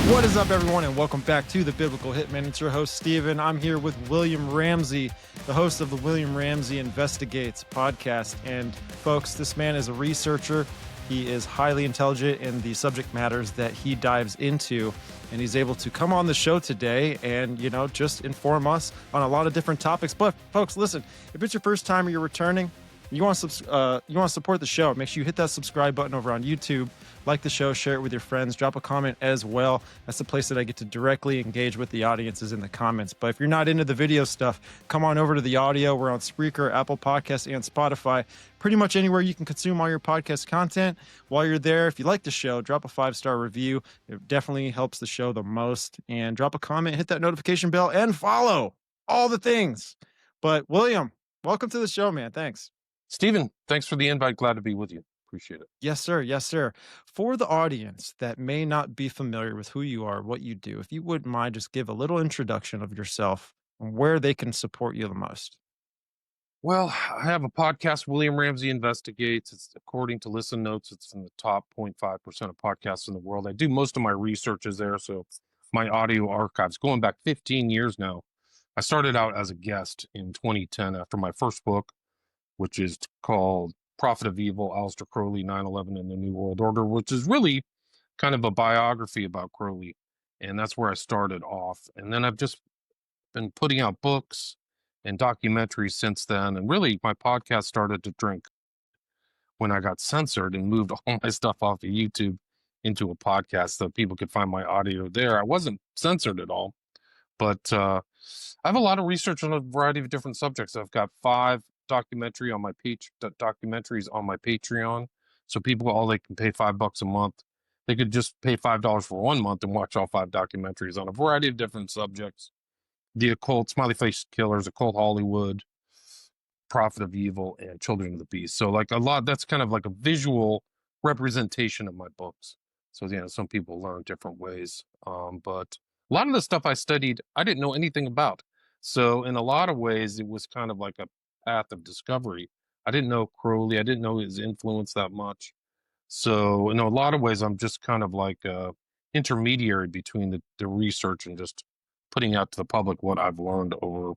What is up, everyone, and welcome back to the Biblical Hitman. It's your host, Steven. I'm here with William Ramsey, the host of the William Ramsey Investigates podcast. And folks, this man is a researcher. He is highly intelligent in the subject matters that he dives into, and he's able to come on the show today and, just inform us on a lot of different topics. But folks, listen, if it's your first time or you're returning, you want to support the show, make sure you hit that subscribe button over on YouTube. Like the show, share it with your friends, drop a comment as well. That's the place that I get to directly engage with the audiences in the comments. But if you're not into the video stuff, come on over to the audio. We're on Spreaker, Apple Podcasts, and Spotify. Pretty much anywhere you can consume all your podcast content. While you're there, if you like the show, drop a 5-star review. It definitely helps the show the most. And drop a comment, hit that notification bell, and follow all the things. But William, welcome to the show, man. Thanks. Steven, thanks for the invite. Glad to be with you. Appreciate it. Yes, sir. Yes, sir. For the audience that may not be familiar with who you are, what you do, if you wouldn't mind, just give a little introduction of yourself and where they can support you the most. Well, I have a podcast, William Ramsey Investigates. It's according to Listen Notes, it's in the top 0.5% of podcasts in the world. I do most of my research is there, so my audio archives going back 15 years now. I started out as a guest in 2010 after my first book, which is called Prophet of Evil, Aleister Crowley, 9/11 and the New World Order, which is really kind of a biography about Crowley. And that's where I started off. And then I've just been putting out books and documentaries since then. And really, my podcast started to drink when I got censored and moved all my stuff off of YouTube into a podcast so people could find my audio there. I wasn't censored at all. But I have a lot of research on a variety of different subjects. I've got 5 documentaries on my Patreon. So people, they can pay $5 a month. They could just pay $5 for 1 month and watch all 5 documentaries on a variety of different subjects: the occult, smiley face killers, occult Hollywood, Prophet of Evil, and Children of the Beast. So that's kind of like a visual representation of my books. So some people learn different ways. But a lot of the stuff I studied, I didn't know anything about. So in a lot of ways, it was kind of like a path of discovery. I didn't know Crowley. I didn't know his influence that much. So in a lot of ways, I'm just kind of like a intermediary between the research and just putting out to the public what I've learned over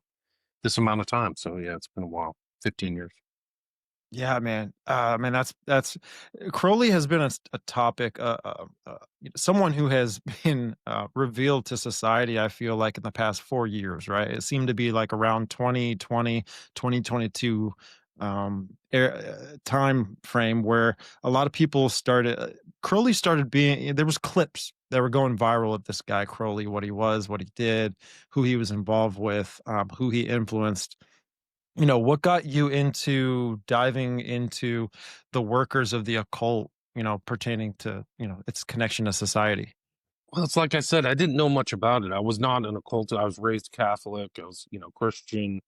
this amount of time. So yeah, it's been a while, 15 years. Yeah, man. That's Crowley has been a topic, someone who has been revealed to society, I feel like, in the past 4 years, right? It seemed to be like around 2020, 2022 time frame where a lot of people Crowley started being, there was clips that were going viral of this guy, Crowley, what he was, what he did, who he was involved with, who he influenced. What got you into diving into the workers of the occult, pertaining to, its connection to society? Well, it's like I said, I didn't know much about it. I was not an occultist. I was raised Catholic. I was, Christian.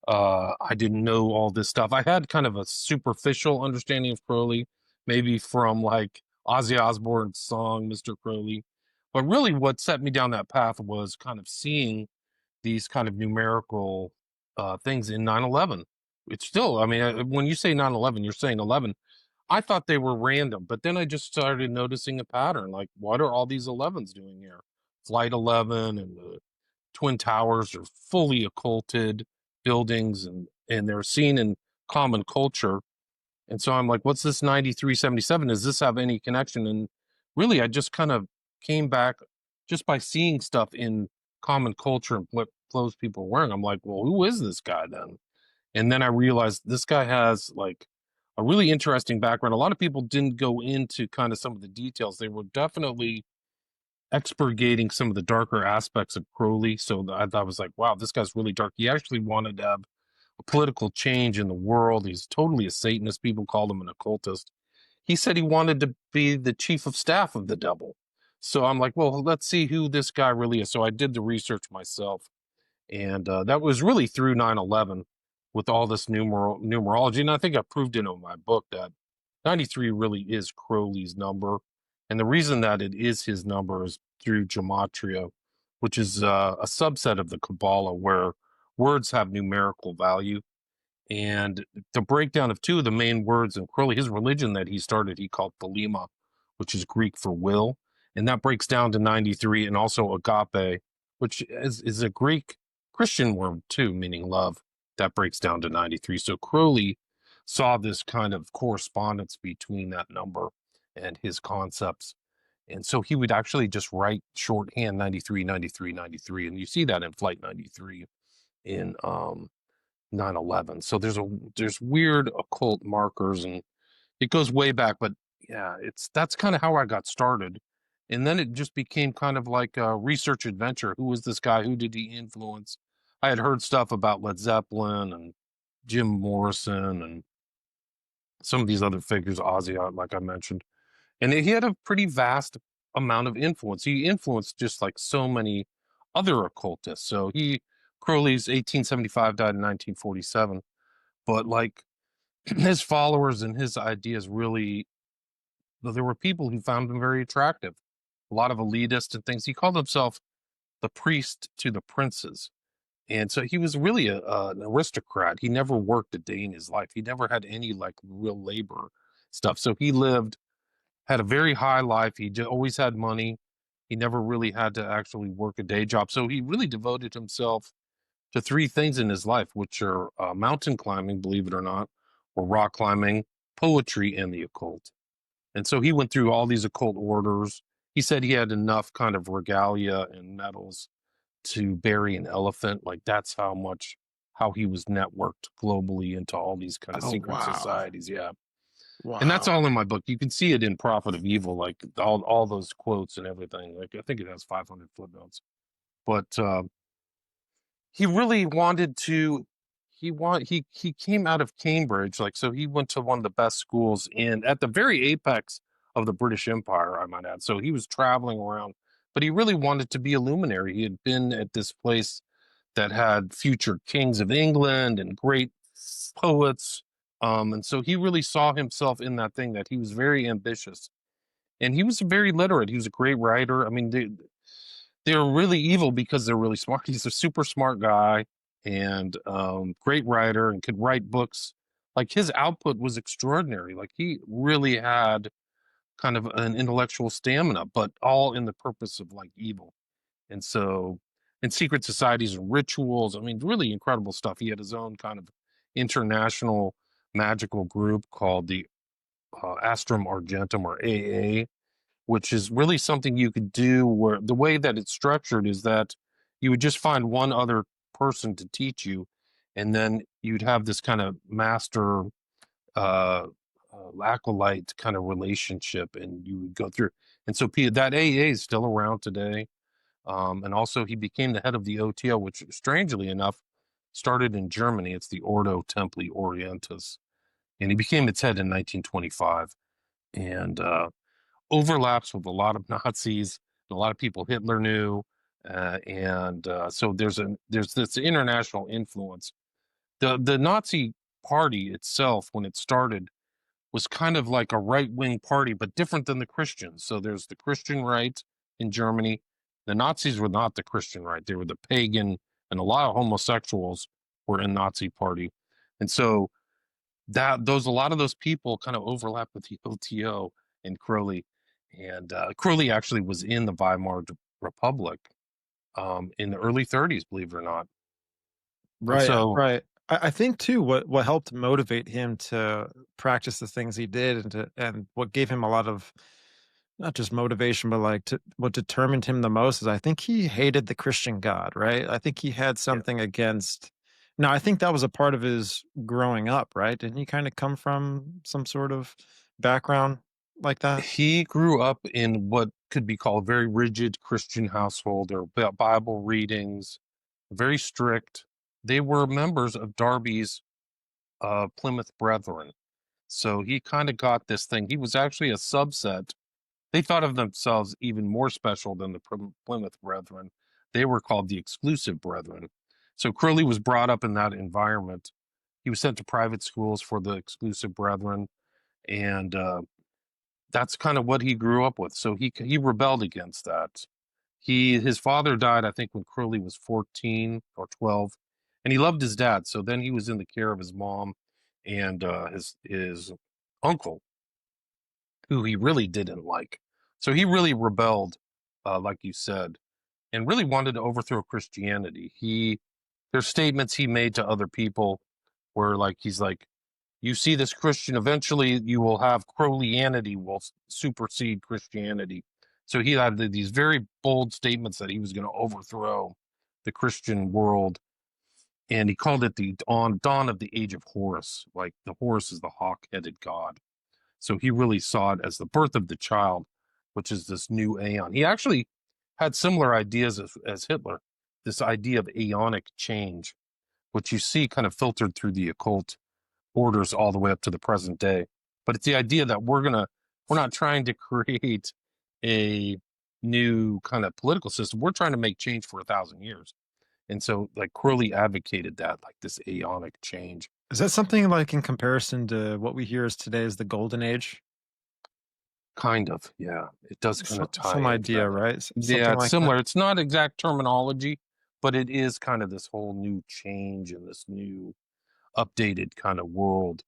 I didn't know all this stuff. I had kind of a superficial understanding of Crowley, maybe from like Ozzy Osbourne's song, Mr. Crowley. But really what set me down that path was kind of seeing these kind of numerical things in 9/11. It's still, when you say 9/11, you're saying 11. I thought they were random, but then I just started noticing a pattern. Like, what are all these 11s doing here? Flight 11 and the Twin Towers are fully occulted buildings, and they're seen in common culture. And so I'm like, what's this 9377? Does this have any connection? And really, I just kind of came back just by seeing stuff in common culture and what clothes people are wearing. I'm like, well, who is this guy then? And then I realized this guy has like a really interesting background. A lot of people didn't go into kind of some of the details. They were definitely expurgating some of the darker aspects of Crowley. So I was like, wow, this guy's really dark. He actually wanted to have a political change in the world. He's totally a Satanist. People called him an occultist. He said he wanted to be the chief of staff of the devil. So I'm like, well, let's see who this guy really is. So I did the research myself. And that was really through 9/11 with all this numerology. And I think I proved it in my book that 93 really is Crowley's number. And the reason that it is his number is through gematria, which is a subset of the Kabbalah where words have numerical value. And the breakdown of 2 of the main words in Crowley, his religion that he started, he called Thelema, which is Greek for will. and that breaks down to 93, and also agape, which is a Greek Christian word too, meaning love. That breaks down to 93. So Crowley saw this kind of correspondence between that number and his concepts. And so he would actually just write shorthand 93, 93, 93. And you see that in Flight 93 in 9/11. So there's weird occult markers, and it goes way back, but yeah, that's kind of how I got started. And then it just became kind of like a research adventure. Who was this guy? Who did he influence? I had heard stuff about Led Zeppelin and Jim Morrison and some of these other figures, Ozzy, like I mentioned. And he had a pretty vast amount of influence. He influenced just like so many other occultists. So Crowley's 1875, died in 1947. But like his followers and his ideas really, there were people who found him very attractive. A lot of elitist and things. He called himself the priest to the princes. And so he was really an aristocrat. He never worked a day in his life. He never had any like real labor stuff. So he had a very high life. He always had money. He never really had to actually work a day job. So he really devoted himself to three things in his life, which are mountain climbing, believe it or not, or rock climbing, poetry, and the occult. And so he went through all these occult orders. He said he had enough kind of regalia and medals to bury an elephant. Like that's how he was networked globally into all these kind of Oh, secret wow. societies. Yeah. And that's Wow. all in my book. You can see it in Prophet of Evil, like all those quotes and everything. Like I think it has 500 footnotes. But he really wanted to. He came out of Cambridge, like so. He went to one of the best schools at the very apex of the British Empire, I might add. So he was traveling around, but he really wanted to be a luminary. He had been at this place that had future kings of England and great poets. And so he really saw himself in that thing, that he was very ambitious, and he was very literate. He was a great writer. I mean, they're really evil because they're really smart. He's a super smart guy and great writer, and could write books. Like his output was extraordinary. Like he really had kind of an intellectual stamina, but all in the purpose of like evil. And so, in secret societies and rituals, I mean, really incredible stuff. He had his own kind of international magical group called the Astrum Argentum, or AA, which is really something you could do, where the way that it's structured is that you would just find one other person to teach you, and then you'd have this kind of master acolyte kind of relationship, and you would go through. And so that AA is still around today. And also, he became the head of the OTO, which, strangely enough, started in Germany. It's the Ordo Templi Orientis, and he became its head in 1925, and overlaps with a lot of Nazis, and a lot of people Hitler knew, and so there's this international influence. The Nazi Party itself, when it started, was kind of like a right-wing party, but different than the Christians. So there's the Christian right in Germany. The Nazis were not the Christian right. They were the pagan, and a lot of homosexuals were in Nazi party. And so a lot of those people kind of overlap with the OTO and Crowley. And Crowley actually was in the Weimar Republic in the early 30s, believe it or not. And Right, so right. I think too what helped motivate him to practice the things he did, and what gave him a lot of not just motivation, but like what determined him the most is I think he hated the Christian God, right? I think he had yeah, something against. No, I think that was a part of his growing up, right? Didn't he kind of come from some sort of background like that? he grew up in what could be called a very rigid Christian household. There were Bible readings, very strict. They were members of Darby's Plymouth Brethren. So he kind of got this thing. He was actually a subset. They thought of themselves even more special than the Plymouth Brethren. They were called the Exclusive Brethren. So Crowley was brought up in that environment. He was sent to private schools for the Exclusive Brethren, and that's kind of what he grew up with. So he rebelled against that. His father died, I think, when Crowley was 14 or 12, and he loved his dad. So then he was in the care of his mom and his uncle, who he really didn't like. So he really rebelled, like you said, and really wanted to overthrow Christianity. There's statements he made to other people where like he's like, you see this Christian, eventually you will have Crowleyanity will supersede Christianity. So he had these very bold statements that he was going to overthrow the Christian world, and he called it the dawn of the age of Horus. Like the Horus is the hawk-headed god. So he really saw it as the birth of the child, which is this new aeon. He actually had similar ideas as Hitler, this idea of aeonic change, which you see kind of filtered through the occult orders all the way up to the present day. But it's the idea that we're not trying to create a new kind of political system. We're trying to make change for 1,000 years. And so like Crowley advocated that, like this aeonic change. Is that something like in comparison to what we hear as today as the golden age? Kind of, yeah. It does kind of tie Some into idea, that. right? Yeah, Something it's like that. similar. It's not exact terminology, but it is kind of this whole new change and this new updated kind of world.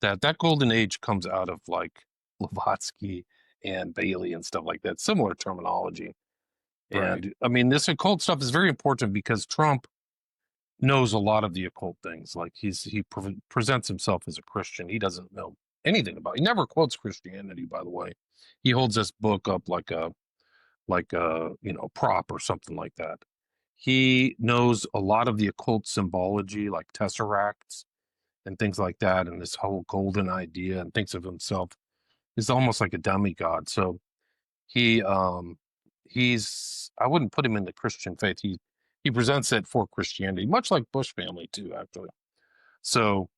That golden age comes out of like Blavatsky and Bailey and stuff like that. Similar terminology. Right. And I mean, this occult stuff is very important because Trump knows a lot of the occult things. Like presents himself as a Christian. He doesn't know anything about. He never quotes Christianity, by the way. He holds this book up like a prop or something like that. He knows a lot of the occult symbology, like tesseracts and things like that, and this whole golden idea, and thinks of himself as almost like a demigod. So he he's I wouldn't put him in the Christian faith. He presents it for Christianity, much like Bush family too, actually. So,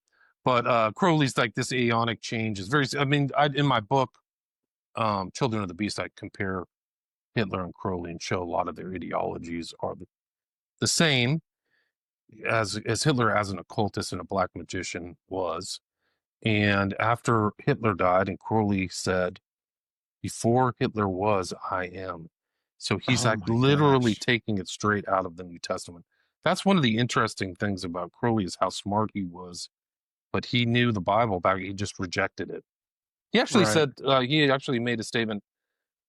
but Crowley's like this aeonic change is very. I mean, in my book, Children of the Beast, I compare Hitler and Crowley and show a lot of their ideologies are the same as Hitler as an occultist and a black magician was. And after Hitler died, and Crowley said, "Before Hitler was, I am." So he's Oh like my literally gosh. taking it straight out of the New Testament. That's one of the interesting things about Crowley is how smart he was, but he knew the Bible back. He just rejected it. He actually Right. said he actually made a statement.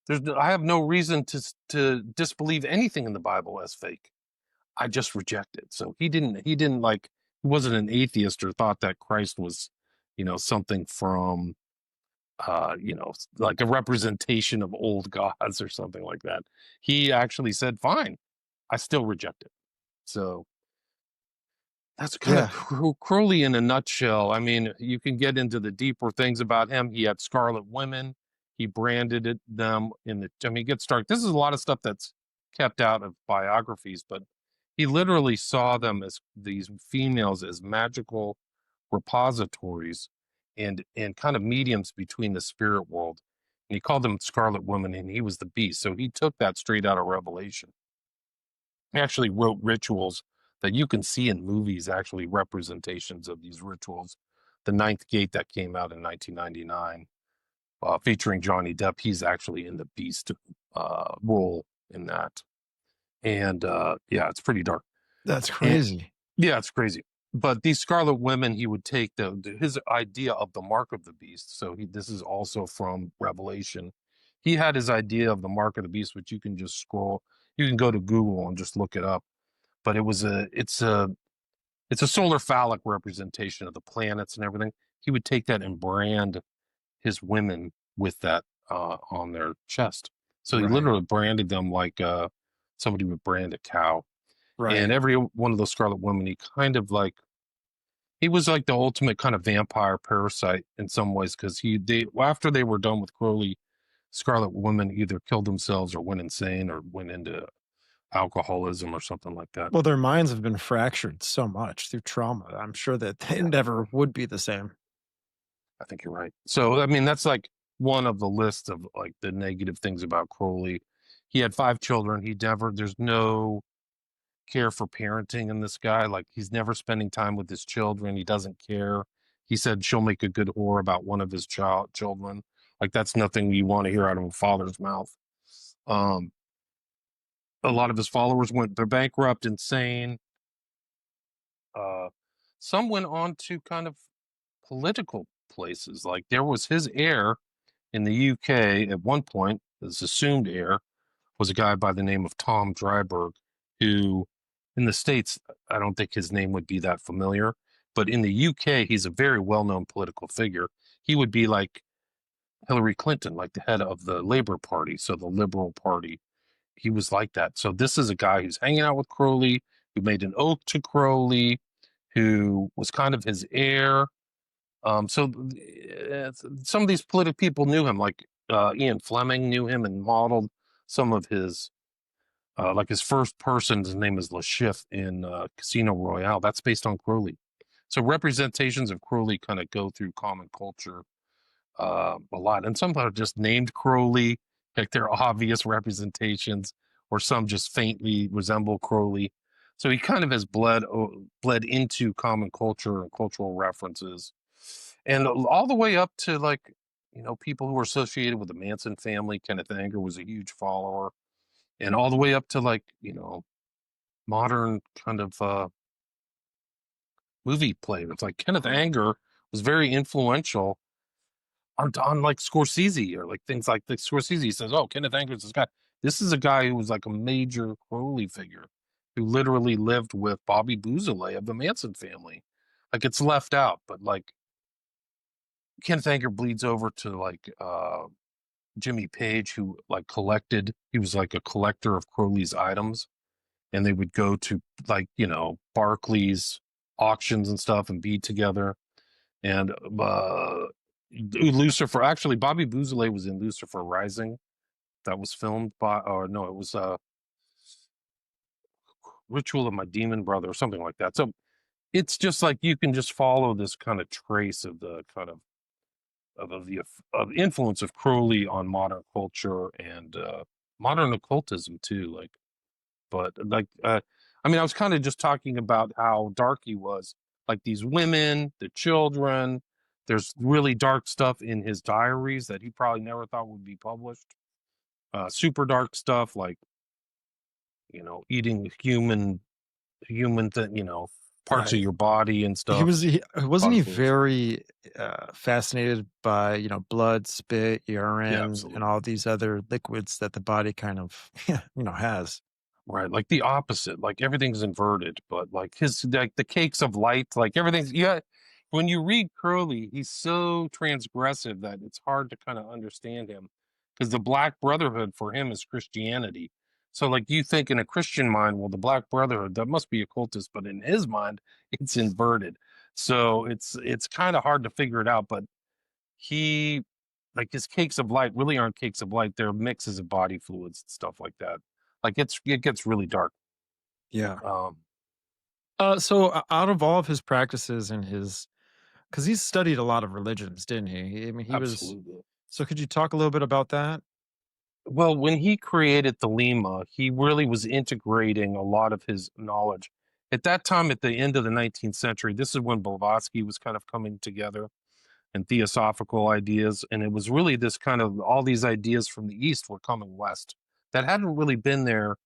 I have no reason to disbelieve anything in the Bible as fake. I just reject it. So he didn't like he wasn't an atheist or thought that Christ was, something from like a representation of old gods or something like that. He actually said, "Fine, I still reject it." So that's kind of Yeah. Crowley in a nutshell. I mean, you can get into the deeper things about him. He had scarlet women. He branded them in the. I mean, get started. This is a lot of stuff that's kept out of biographies, but he literally saw them as these females as magical repositories and kind of mediums between the spirit world. And he called them scarlet women, and he was the beast. So he took that straight out of Revelation. He actually wrote rituals that you can see in movies, actually representations of these rituals. The Ninth Gate that came out in 1999, featuring Johnny Depp, he's actually in the Beast role in that. And yeah, it's pretty dark. That's And crazy. yeah, it's crazy. But these scarlet women, he would take his idea of the mark of the beast. So this is also from Revelation. He had his idea of the mark of the beast, which you can just scroll. You can go to Google and just look it up. But it's a solar phallic representation of the planets and everything. He would take that and brand his women with that on their chest. So he Right. literally branded them like somebody would brand a cow. And Right. every one of those scarlet women, he was like the ultimate kind of vampire parasite in some ways because after they were done with Crowley, scarlet women either killed themselves or went insane or went into alcoholism or something like that. Well, their minds have been fractured so much through trauma. I'm sure that they Yeah, never would be the same. I think you're right. So I mean, that's like one of the list of like the negative things about Crowley. He had 5 children. There's no care for parenting in this guy. Like he's never spending time with his children. He doesn't care. He said she'll make a good whore about one of his children. Like that's nothing you want to hear out of a father's mouth. Um, a lot of his followers they're bankrupt, insane. Uh, some went on to kind of political places. Like there was his heir in the UK at one point. his assumed heir, was a guy by the name of Tom Dryburgh, who in the States, I don't think his name would be that familiar, but in the UK, he's a very well-known political figure. He would be like Hillary Clinton, like the head of the Labor Party, so the Liberal Party. He was like that. So this is a guy who's hanging out with Crowley, who made an oath to Crowley, who was kind of his heir. Some of these political people knew him, like Ian Fleming knew him and modeled some of his, like his first person, his name is Le Chiffre in Casino Royale. That's based on Crowley. So representations of Crowley kind of go through common culture a lot. And some are just named Crowley, like they're obvious representations, or some just faintly resemble Crowley. So he kind of has bled into common culture and cultural references. And all the way up to like, people who were associated with the Manson family. Kenneth Anger was a huge follower. And all the way up to like, modern kind of movie players. Like Kenneth Anger was very influential on like Scorsese or like things like the Scorsese says, oh, Kenneth Anger is this guy. This is a guy who was like a major Crowley figure who literally lived with Bobby Bouzoulet of the Manson family. Like it's left out, but like Kenneth Anger bleeds over to like Jimmy Page, who like he was like a collector of Crowley's items, and they would go to like, Barclays auctions and stuff and be together. And Lucifer, actually, Bobby Bouzoulet was in Lucifer Rising. That was filmed by, or no, it was Ritual of My Demon Brother or something like that. So it's just like you can just follow this kind of trace of the kind of the influence of Crowley on modern culture and modern occultism too. Like, but like, I was kind of just talking about how dark he was. Like these women, the children. There's really dark stuff in his diaries that he probably never thought would be published. Super dark stuff like, eating human parts of Right. your body and stuff. Wasn't he very fascinated by, blood, spit, Yeah, urine, absolutely. and all these other liquids that the body kind of, has. Right, like the opposite, like everything's inverted, but like his like the cakes of light, like everything's yeah. When you read Crowley, he's so transgressive that it's hard to kind of understand him because the Black Brotherhood for him is Christianity. So like you think in a Christian mind, well, the Black Brotherhood, that must be occultist, but in his mind, it's inverted. So it's kind of hard to figure it out, but he like his cakes of light really aren't cakes of light, they're mixes of body fluids and stuff like that. Like it gets really dark. Yeah. Um, So out of all of his practices and because he's studied a lot of religions, didn't he? I mean, he was. Absolutely. So could you talk a little bit about that? Well, when he created Thelema, he really was integrating a lot of his knowledge. At that time, at the end of the 19th century, this is when Blavatsky was kind of coming together and theosophical ideas. And it was really this kind of all these ideas from the East were coming West that hadn't really been there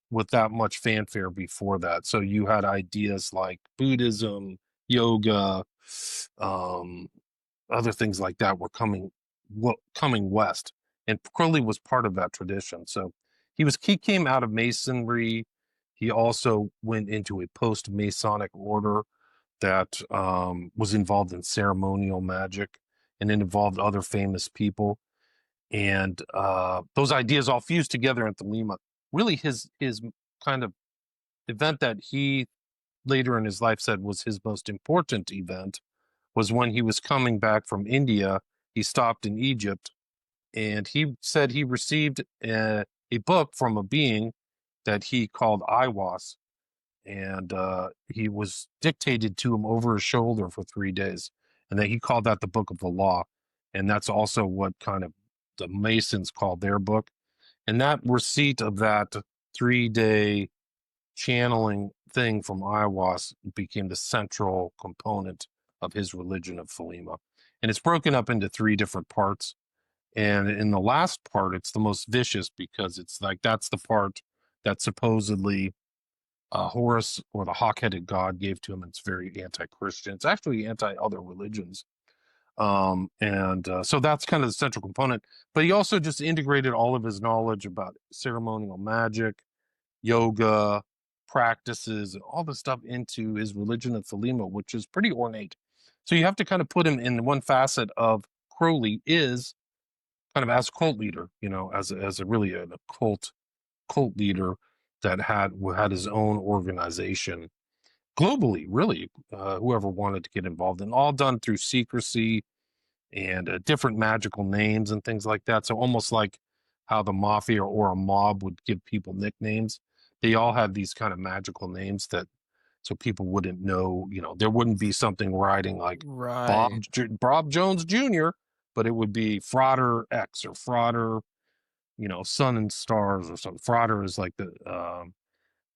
with that much fanfare before that. So you had ideas like Buddhism, yoga, um, other things like that were coming west, and Crowley was part of that tradition. So he came out of Masonry. He also went into a post Masonic order that was involved in ceremonial magic, and it involved other famous people. And those ideas all fused together at Thelema. Really, his kind of event that he later in his life said was his most important event was when he was coming back from India. He stopped in Egypt, and he said he received a book from a being that he called Awas, and he was dictated to him over his shoulder for 3 days, and that he called that the Book of the Law, and that's also what kind of the Masons called their book. And that receipt of that 3-day channeling thing from Awas became the central component of his religion of Thelema. And it's broken up into 3 different parts. And in the last part, it's the most vicious because it's like that's the part that supposedly Horus or the hawk-headed god gave to him. It's very anti-Christian. It's actually anti-other religions. So that's kind of the central component. But he also just integrated all of his knowledge about ceremonial magic, yoga, practices, and all this stuff into his religion of Thelema, which is pretty ornate. So you have to kind of put him in one facet of Crowley is kind of as a cult leader, as a really an occult cult leader that had his own organization globally, really, whoever wanted to get involved, and all done through secrecy and different magical names and things like that. So almost like how the mafia or a mob would give people nicknames, they all had these kind of magical names that so people wouldn't know. There wouldn't be something riding like Right. Bob Jones Jr., but it would be Frater X or Frater, Sun and Stars or something. Frater is like the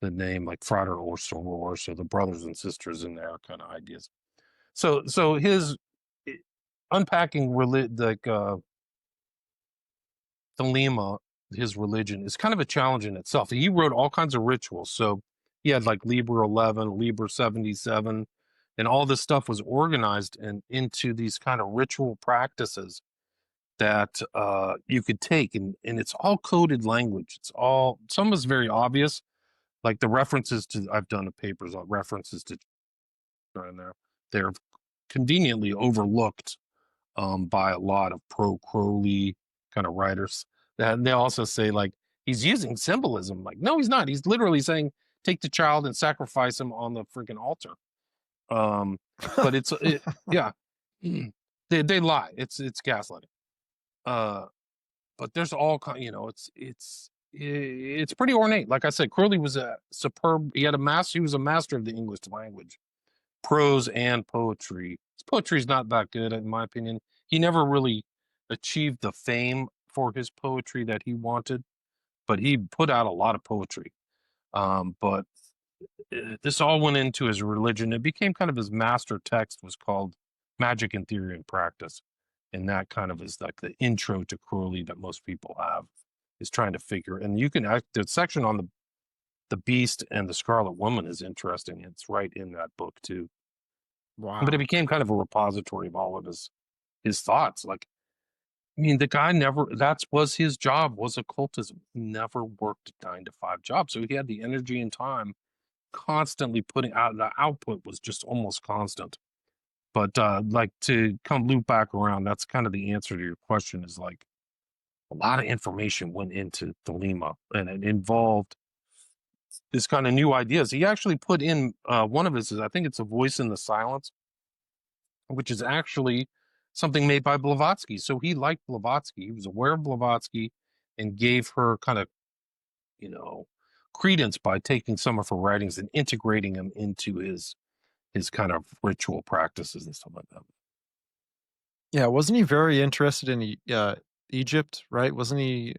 name, like Frater or Soror, so the brothers and sisters in there kind of ideas. So his unpacking Thelema, his religion, is kind of a challenge in itself. He wrote all kinds of rituals. So he had like Liber 11, Liber 77, and all this stuff was organized into these kind of ritual practices that you could take, and it's all coded language. Some is very obvious, like the references to, I've done papers on references to in there. They're conveniently overlooked by a lot of pro-Crowley kind of writers. And they also say, like, he's using symbolism. Like, no, he's not. He's literally saying, take the child and sacrifice him on the freaking altar. But yeah, they lie. It's gaslighting. But there's all kind, it's pretty ornate. Like I said, Crowley was a superb. He was a master of the English language, prose and poetry. His poetry is not that good, in my opinion. He never really achieved the fame for his poetry that he wanted, but he put out a lot of poetry. But this all went into his religion. It became kind of his master text was called Magic in Theory and Practice. And that kind of is like the intro to Crowley that most people have, is trying to figure. And you can the section on the Beast and the Scarlet Woman is interesting. It's right in that book too. Wow. But it became kind of a repository of all of his thoughts. Like, I mean, the guy that was his job, was occultism. He never worked a 9-to-5 job. So he had the energy and time constantly putting out, the output was just almost constant. But like, to come loop back around, that's kind of the answer to your question, is like a lot of information went into Thelema, and it involved this kind of new ideas. He actually put in one of his, I think it's A Voice in the Silence, which is actually something made by Blavatsky. So he liked Blavatsky. He was aware of Blavatsky and gave her kind of, credence by taking some of her writings and integrating them into his kind of ritual practices and stuff like that. Yeah, wasn't he very interested in Egypt, right? Wasn't he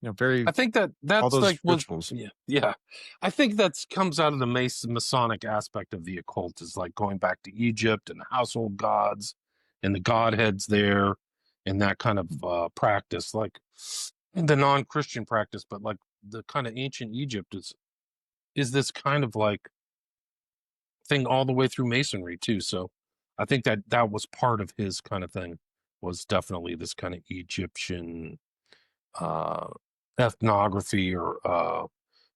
very I think all that's those like rituals? yeah. I think that comes out of the Masonic aspect of the occult, is like going back to Egypt and the household gods and the godheads there, and that kind of practice, like the non-Christian practice, but like the kind of ancient Egypt is this kind of like thing all the way through Masonry too. So I think that was part of his kind of thing, was definitely this kind of Egyptian uh ethnography, or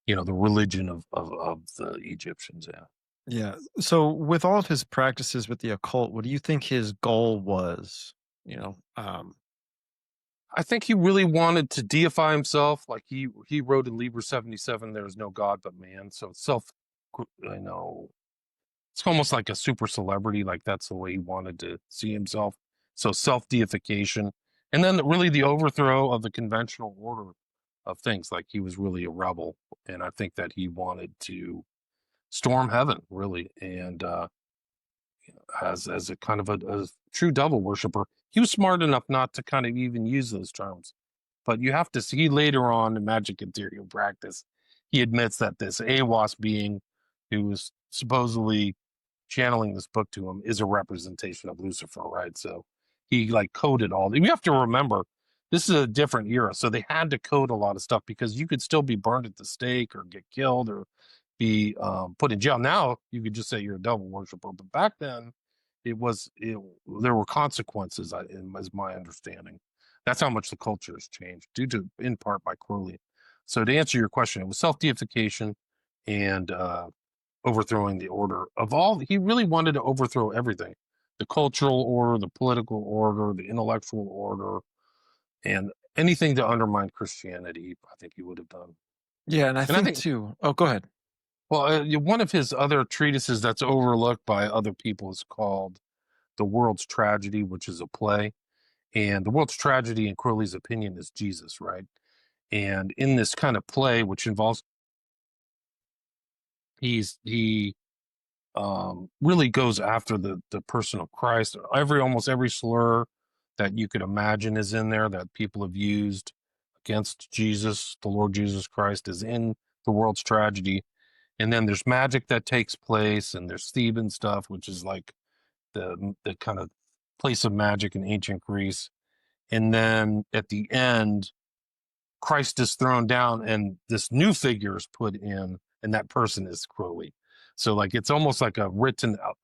the religion of the Egyptians. Yeah. Yeah. So with all of his practices with the occult, what do you think his goal was? You know, I think he really wanted to deify himself. Like he wrote in Liber 77, there is no God but man. So it's almost like a super celebrity. Like, that's the way he wanted to see himself. So self-deification. And then really the overthrow of the conventional order of things. Like, he was really a rebel. And I think that he wanted to storm heaven, really. And as a kind of a true devil worshiper, he was smart enough not to kind of even use those terms. But you have to see later on in Magic and Theory and Practice, he admits that this Awas being, who was supposedly channeling this book to him, is a representation of Lucifer, right? So he like coded all. You have to remember, this is a different era, so they had to code a lot of stuff, because you could still be burned at the stake or get killed or be put in jail. Now you could just say you're a devil worshiper, but back then there were consequences, is my understanding. That's how much the culture has changed, due to, in part, by Crowley. So to answer your question, it was self-deification and overthrowing the order of all. He really wanted to overthrow everything: the cultural order, the political order, the intellectual order, and anything to undermine Christianity. I think he would have done. Yeah, and I And I think think, too. Oh, go ahead. well, one of his other treatises that's overlooked by other people is called "The World's Tragedy," which is a play. And the world's tragedy, in Crowley's opinion, is Jesus, right? And in this kind of play, which involves, he really goes after the person of Christ. Almost every slur that you could imagine is in there that people have used against Jesus, the Lord Jesus Christ, is in the world's tragedy. And then there's magic that takes place, and there's Theban stuff, which is like the kind of place of magic in ancient Greece. And then at the end, Christ is thrown down and this new figure is put in, and that person is Crowley. So like it's almost like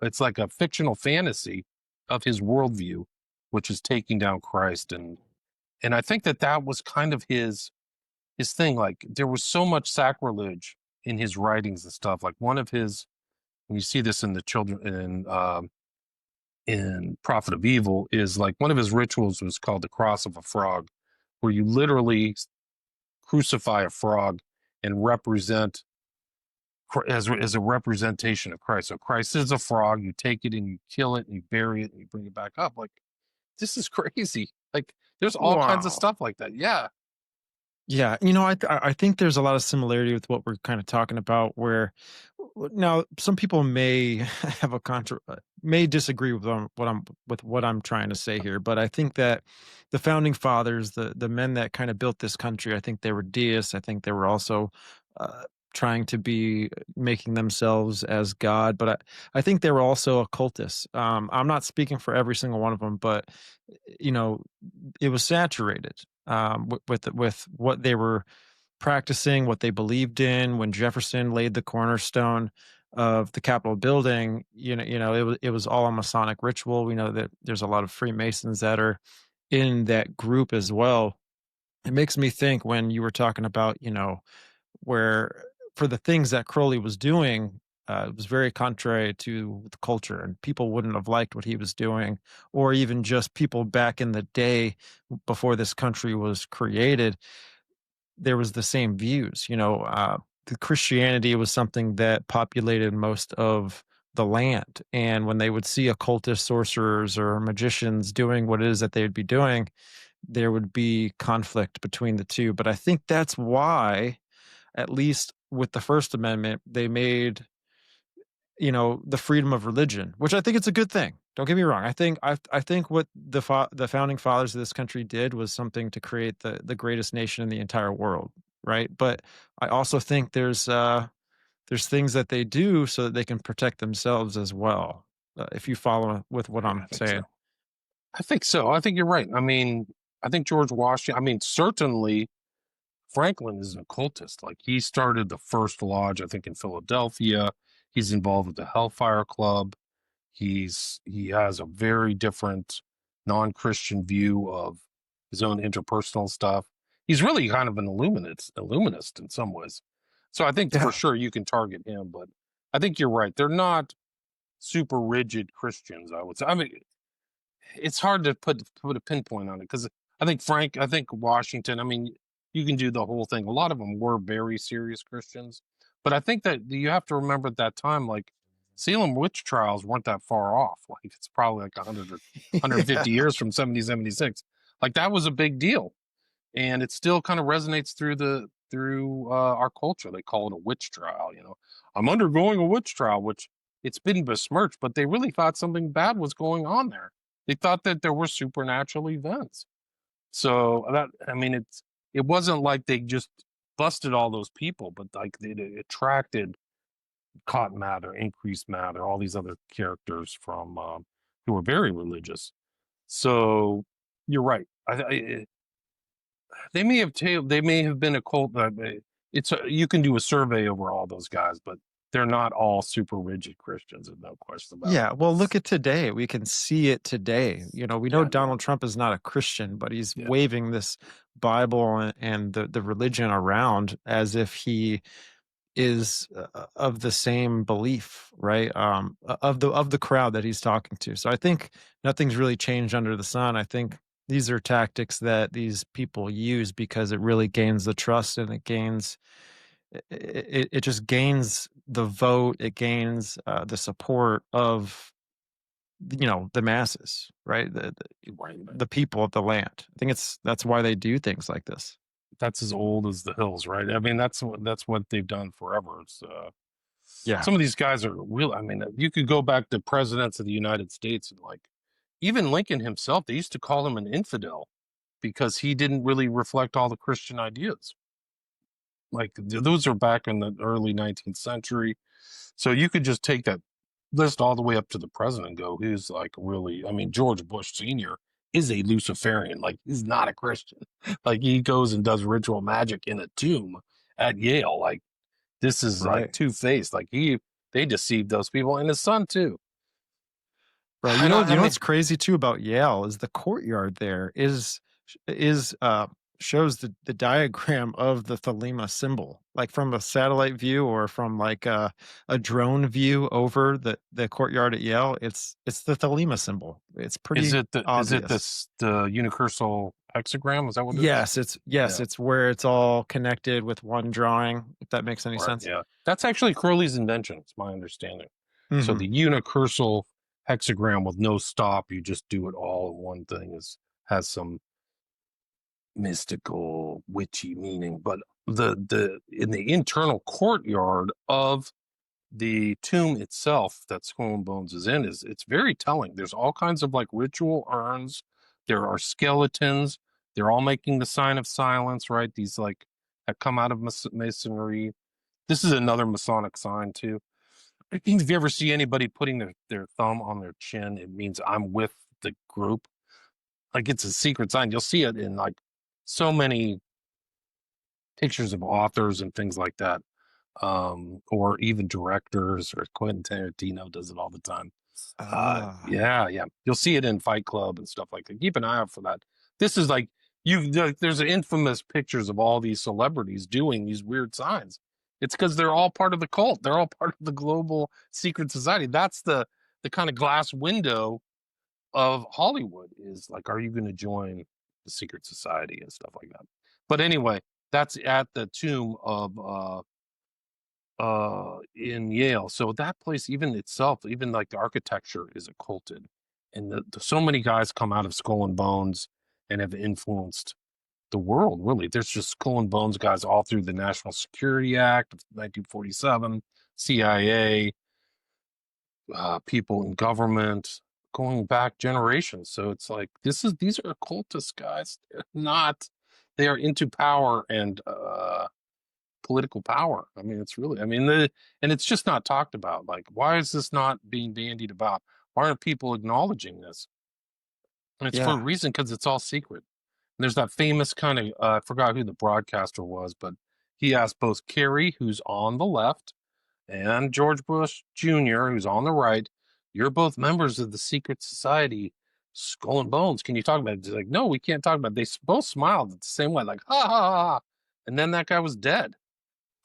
it's like a fictional fantasy of his worldview, which is taking down Christ. And I think that was kind of his thing. Like there was so much sacrilege in his writings and stuff. Like one of his, and you see this in the children in Prophet of Evil, is like one of his rituals was called the cross of a frog, where you literally crucify a frog and represent as a representation of Christ. So Christ is a frog. You take it and you kill it and you bury it and you bring it back up. Like this is crazy. Like there's all kinds of Wow. stuff like that. Yeah. Yeah, I think there's a lot of similarity with what we're kind of talking about. Where now some people may have a may disagree with what I'm trying to say here, but I think that the founding fathers, the men that kind of built this country, I think they were deists. I think they were also uh, trying to be making themselves as God, but I think they were also occultists. I'm not speaking for every single one of them, but you know, it was saturated with what they were practicing, what they believed in. When Jefferson laid the cornerstone of the Capitol building, it was all a Masonic ritual. We know that there's a lot of Freemasons that are in that group as well. It makes me think when you were talking about, where for the things that Crowley was doing, it was very contrary to the culture, and people wouldn't have liked what he was doing, or even just people back in the day before this country was created. There was the same views. The Christianity was something that populated most of the land, and when they would see occultist sorcerers or magicians doing what it is that they would be doing, there would be conflict between the two. But I think that's why, at least with the First Amendment, they made, the freedom of religion, which I think it's a good thing. Don't get me wrong. I think what the founding fathers of this country did was something to create the greatest nation in the entire world, right? But I also think there's things that they do so that they can protect themselves as well. If you follow with what Yeah, I'm I think so. saying. I think so. I think you're right. I mean, I think George Washington, I mean, certainly Franklin is an occultist. Like he started the first lodge, I think, in Philadelphia. He's involved with the Hellfire Club. He has a very different non-Christian view of his own interpersonal stuff. He's really kind of an illuminist in some ways. So I think for Yeah. sure you can target him, but I think you're right. They're not super rigid Christians, I would say. I mean, it's hard to put a pinpoint on it because I think Washington. I mean, you can do the whole thing. A lot of them were very serious Christians, but I think that you have to remember at that time, like Salem witch trials weren't that far off. Like it's probably like 100 or Yeah. 150 years from 1776. Like that was a big deal, and it still kind of resonates through our culture. They call it a witch trial. I'm undergoing a witch trial, which it's been besmirched, but they really thought something bad was going on there. They thought that there were supernatural events. So that, I mean, it wasn't like they just busted all those people, but like it attracted Cotton Mather, Increased Mather, all these other characters from who were very religious. So you're right. They may have been a cult. You can do a survey over all those guys, but they're not all super rigid Christians, there's no question about it. Yeah, well, look at today. We can see it today. We know Yeah, Donald Trump is not a Christian, but he's yeah. waving this Bible and the religion around as if he is of the same belief, right? Of the crowd that he's talking to. So I think nothing's really changed under the sun. I think these are tactics that these people use because it really gains the trust, and it just gains the vote. It gains the support of the masses, right? The people of the land. I think that's why they do things like this. That's as old as the hills, right? I mean, that's what they've done forever. It's Yeah, some of these guys are real. I mean, you could go back to presidents of the United States, and like even Lincoln himself, they used to call him an infidel because he didn't really reflect all the Christian ideas. Like those are back in the early 19th century. So you could just take that list all the way up to the president and go, who's like really, I mean, George Bush Sr. is a Luciferian. Like he's not a Christian. Like he goes and does ritual magic in a tomb at Yale. Like this is like right. two-faced. Like they deceived those people and his son too. Right. And You I know mean, what's crazy too about Yale is the courtyard there is shows the diagram of the Thelema symbol, like from a satellite view or from like a drone view over the courtyard at Yale. It's the Thelema symbol. It's is pretty it obvious. the unicursal hexagram? Is that what it is? Yes, Yeah. it's where it's all connected with one drawing, if that makes any Right. sense. Yeah. That's actually Crowley's invention. It's my understanding. So Hmm. the unicursal hexagram with no stop, you just do it all in one thing, has some mystical, witchy meaning. But the in the internal courtyard of the tomb itself that Skull and Bones is in it's very telling. There's all kinds of like ritual urns. There are skeletons. They're all making the sign of silence, right? These like have come out of masonry. This is another Masonic sign too. If you ever see anybody putting their thumb on their chin, it means I'm with the group. Like it's a secret sign. You'll see it in like so many pictures of authors and things like that. Or even directors, or Quentin Tarantino does it all the time. Ah, Yeah. You'll see it in Fight Club and stuff like that. Keep an eye out for that. This is like there's infamous pictures of all these celebrities doing these weird signs. It's because they're all part of the cult. They're all part of the global secret society. That's the kind of glass window of Hollywood is like, are you going to join the secret society and stuff like that? But anyway, that's at the tomb of in Yale. So that place, even itself, even like the architecture is occulted. And so many guys come out of Skull and Bones and have influenced the world, really. There's just Skull and Bones guys all through the National Security Act of 1947, CIA, people in government going back generations. So it's like these are occultist guys. They're not, they are into power and political power. I mean, it's really, I mean, and it's just not talked about. Like, why is this not being bandied about? Why aren't people acknowledging this? And it's for a yeah. reason, because it's all secret. And there's that famous kind of, I forgot who the broadcaster was, but he asked both Kerry, who's on the left, and George Bush Jr., who's on the right, you're both members of the secret society, Skull and Bones. Can you talk about it? He's like, no, we can't talk about it. They both smiled the same way, like, ha, ha, ha, ha. And then that guy was dead.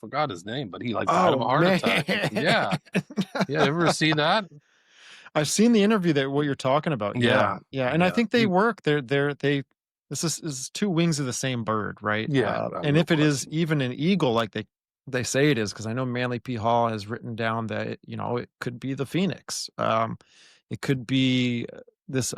Forgot his name, but he like died Oh of a heart man. attack. Yeah. Yeah. Ever see that? I've seen the interview that what you're talking about. Yeah. Yeah. Yeah. And I Yeah. think they work. They this is two wings of the same bird, right? Yeah. And No if it is question. even an eagle, like they say it is, because I know Manly P. Hall has written down that it could be the phoenix. It could be this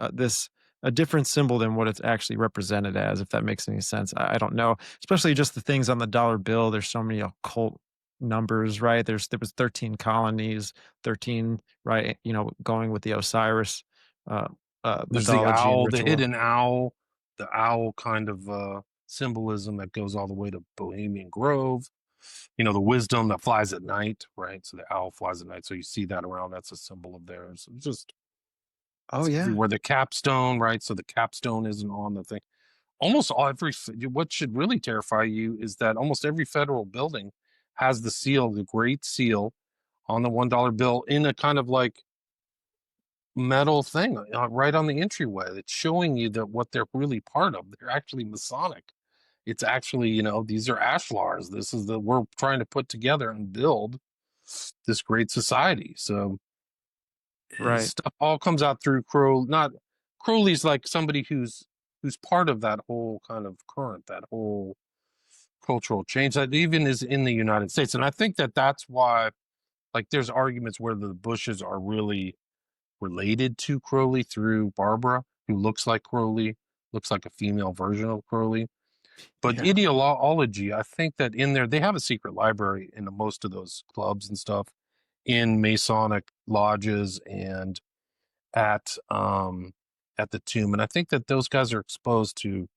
a different symbol than what it's actually represented as, if that makes any sense. I don't know, especially just the things on the dollar bill. There's so many occult numbers, right? There was 13 colonies, 13, right? Going with the Osiris uh, There's the mythology and owl, the ritual. hidden owl, the owl kind of symbolism that goes all the way to Bohemian Grove. The wisdom that flies at night, right? So the owl flies at night. So you see that around. That's a symbol of theirs. It's just, Oh it's yeah, everywhere. The capstone, right? So the capstone isn't on the thing. Almost all every, what should really terrify you is that almost every federal building has the seal, the Great Seal, on the $1 bill in a kind of like metal thing right on the entryway. It's showing you that what they're really part of. They're actually Masonic. It's actually, you know, these are ashlars. This is the we're trying to put together and build this great society. So Right. stuff all comes out through Crowley. Not Crowley's like somebody who's part of that whole kind of current, that whole cultural change that even is in the United States. And I think that that's why, like, there's arguments where the Bushes are really related to Crowley through Barbara, who looks like Crowley, looks like a female version of Crowley. But Yeah. ideology, I think that in there, they have a secret library in most of those clubs and stuff, in Masonic lodges and at the tomb. And I think that those guys are exposed to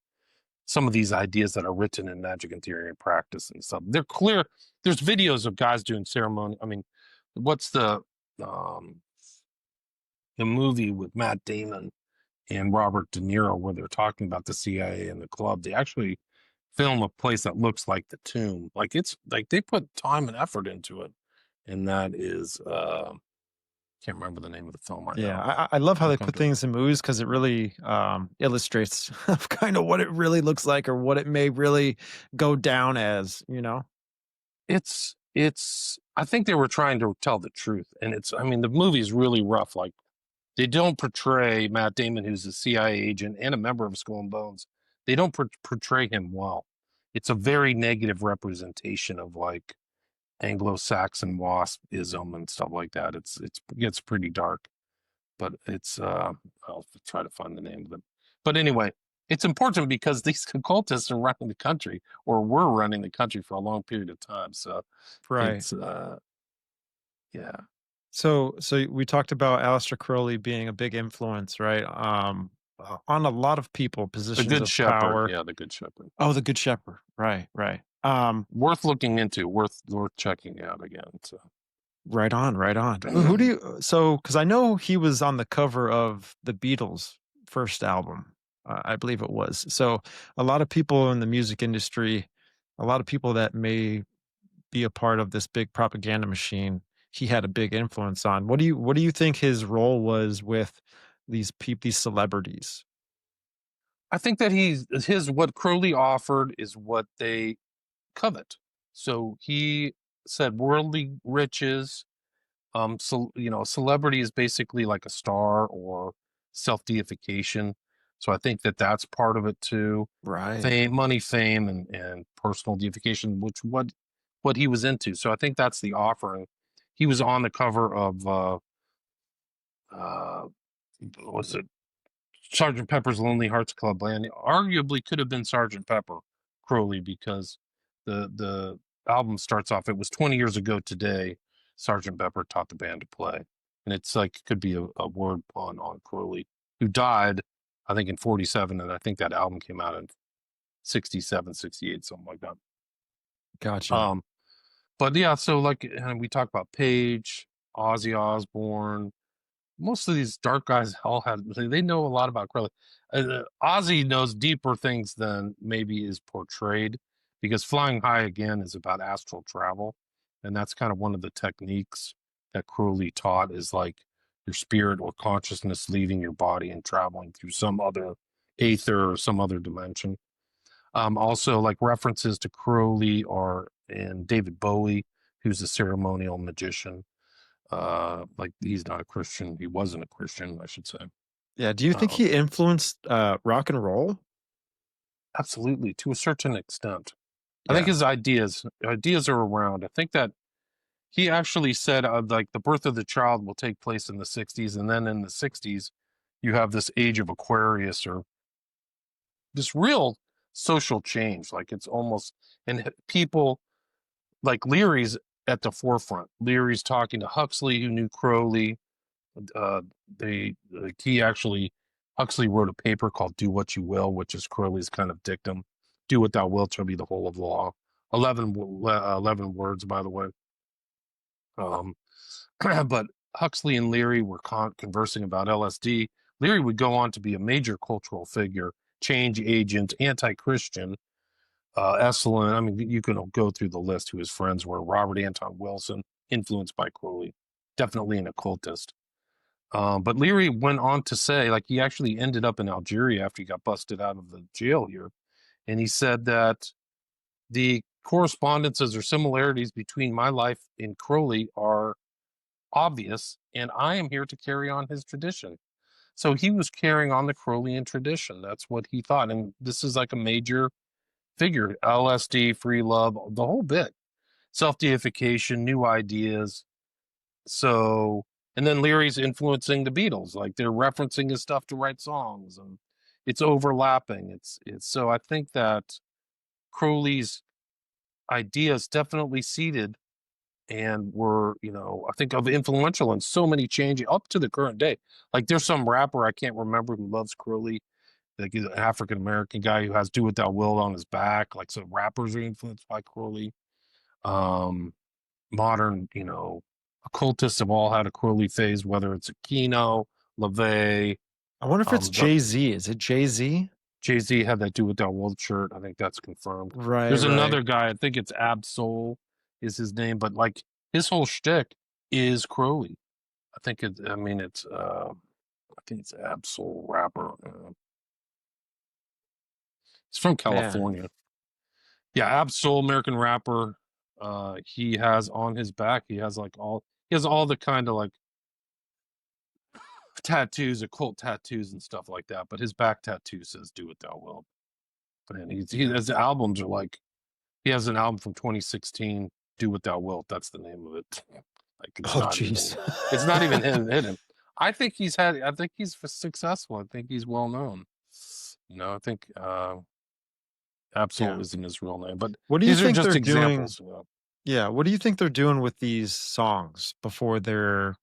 some of these ideas that are written in magic and theory and practice and stuff. They're clear. There's videos of guys doing ceremony. I mean, what's the movie with Matt Damon and Robert De Niro where they're talking about the CIA and the club? They actually film a place that looks like the tomb. Like, it's like they put time and effort into it. And that is can't remember the name of the film right Yeah, now. I love how It'll they come put to me. things in movies because it really illustrates kind of what it really looks like or what it may really go down as, you know? It's I think they were trying to tell the truth. And it's, I mean, the movie is really rough. Like, they don't portray Matt Damon, who's a CIA agent and a member of Skull and Bones. They don't portray him well. It's a very negative representation of like Anglo-Saxon waspism and stuff like that. It gets pretty dark, but it's I'll try to find the name of it. But anyway, it's important because these occultists are running the country, or were running the country for a long period of time. So Right. it's yeah. So we talked about Aleister Crowley being a big influence, right? On a lot of people, The positions Good of Shepherd. power. Yeah, the Good Shepherd. Oh, the Good Shepherd. Right, right. Worth looking into, worth checking out again. So Right on, right on. Who do you so because I know he was on the cover of the Beatles' first album, I believe it was. So a lot of people in the music industry, a lot of people that may be a part of this big propaganda machine, he had a big influence on. What do you think his role was with these celebrities? I think that his what Crowley offered is what they covet. So he said worldly riches. So, you know, celebrity is basically like a star or self deification. So I think that that's part of it too. Right. Fame, money, fame, and personal deification, which what he was into. So I think that's the offering. He was on the cover of uh was it Sergeant Pepper's Lonely Hearts Club Band. Arguably could have been Sergeant Pepper Crowley, because the album starts off, it was 20 years ago today Sergeant Pepper taught the band to play. And it's like, could be a word pun on Crowley, who died, I think, in 47. And I think that album came out in 67, 68, something like that. Gotcha. Um, but yeah, so like, and we talk about Page, Ozzy Osbourne, most of these dark guys all had, they know a lot about Crowley. Ozzy knows deeper things than maybe is portrayed, because Flying High Again is about astral travel, and that's kind of one of the techniques that Crowley taught, is like your spirit or consciousness leaving your body and traveling through some other aether or some other dimension. Also, like, references to Crowley are in David Bowie, who's a ceremonial magician. Like, he's not a Christian. He wasn't a Christian, I should say. Yeah. Do you think Um, he influenced rock and roll? Absolutely, to a certain extent. I think Yeah. his ideas are around. I think that he actually said, like, the birth of the child will take place in the 60s, and then in the 60s, you have this age of Aquarius, or this real social change. Like, it's almost, and people like Leary's at the forefront. Leary's talking to Huxley, who knew Crowley. uh they like, he actually, Huxley wrote a paper called Do What You Will, which is Crowley's kind of dictum. Do what thou wilt shall be the whole of law. 11 words, by the way. um but Huxley and Leary were conversing about LSD. Leary would go on to be a major cultural figure, change agent, anti-Christian. Esalen, I mean, you can go through the list who his friends were. Robert Anton Wilson, influenced by Crowley, definitely an occultist. But Leary went on to say, like, he actually ended up in Algeria after he got busted out of the jail here. And he said that the correspondences or similarities between my life and Crowley are obvious, and I am here to carry on his tradition. So he was carrying on the Crowleyan tradition. That's what he thought. And this is like a major figure: LSD, free love, the whole bit, self deification, new ideas. So, and then Leary's influencing the Beatles, like they're referencing his stuff to write songs, and it's overlapping. It's so I think that Crowley's ideas definitely seeded and were, I think of influential in so many changes up to the current day. Like there's some rapper I can't remember who loves Crowley. Like he's an African American guy who has "Do What Thou Wilt" on his back. Like so, rappers are influenced by Crowley. Modern, occultists have all had a Crowley phase, whether it's Aquino, LaVey. I wonder if it's Jay-Z. Is it Jay-Z? Jay-Z had that "Do What Thou Wilt" shirt. I think that's confirmed. Right. There's another guy, I think it's Ab-Soul is his name, but like his whole shtick is Crowley. I think it's Ab-Soul rapper. He's from California. Man. Yeah, Ab-Soul, American rapper. He has on his back, he has all the kind of like tattoos, occult tattoos and stuff like that. But his back tattoo says "Do What Thou Wilt." And his albums are like, he has an album from 2016, "Do What Thou Wilt." That's the name of it. Like it's not even hidden. I think he's successful. I think he's well known. I think Absol isn't his real name, but what do you think are just they're examples. Doing? Yeah, what do you think they're doing with these songs before they're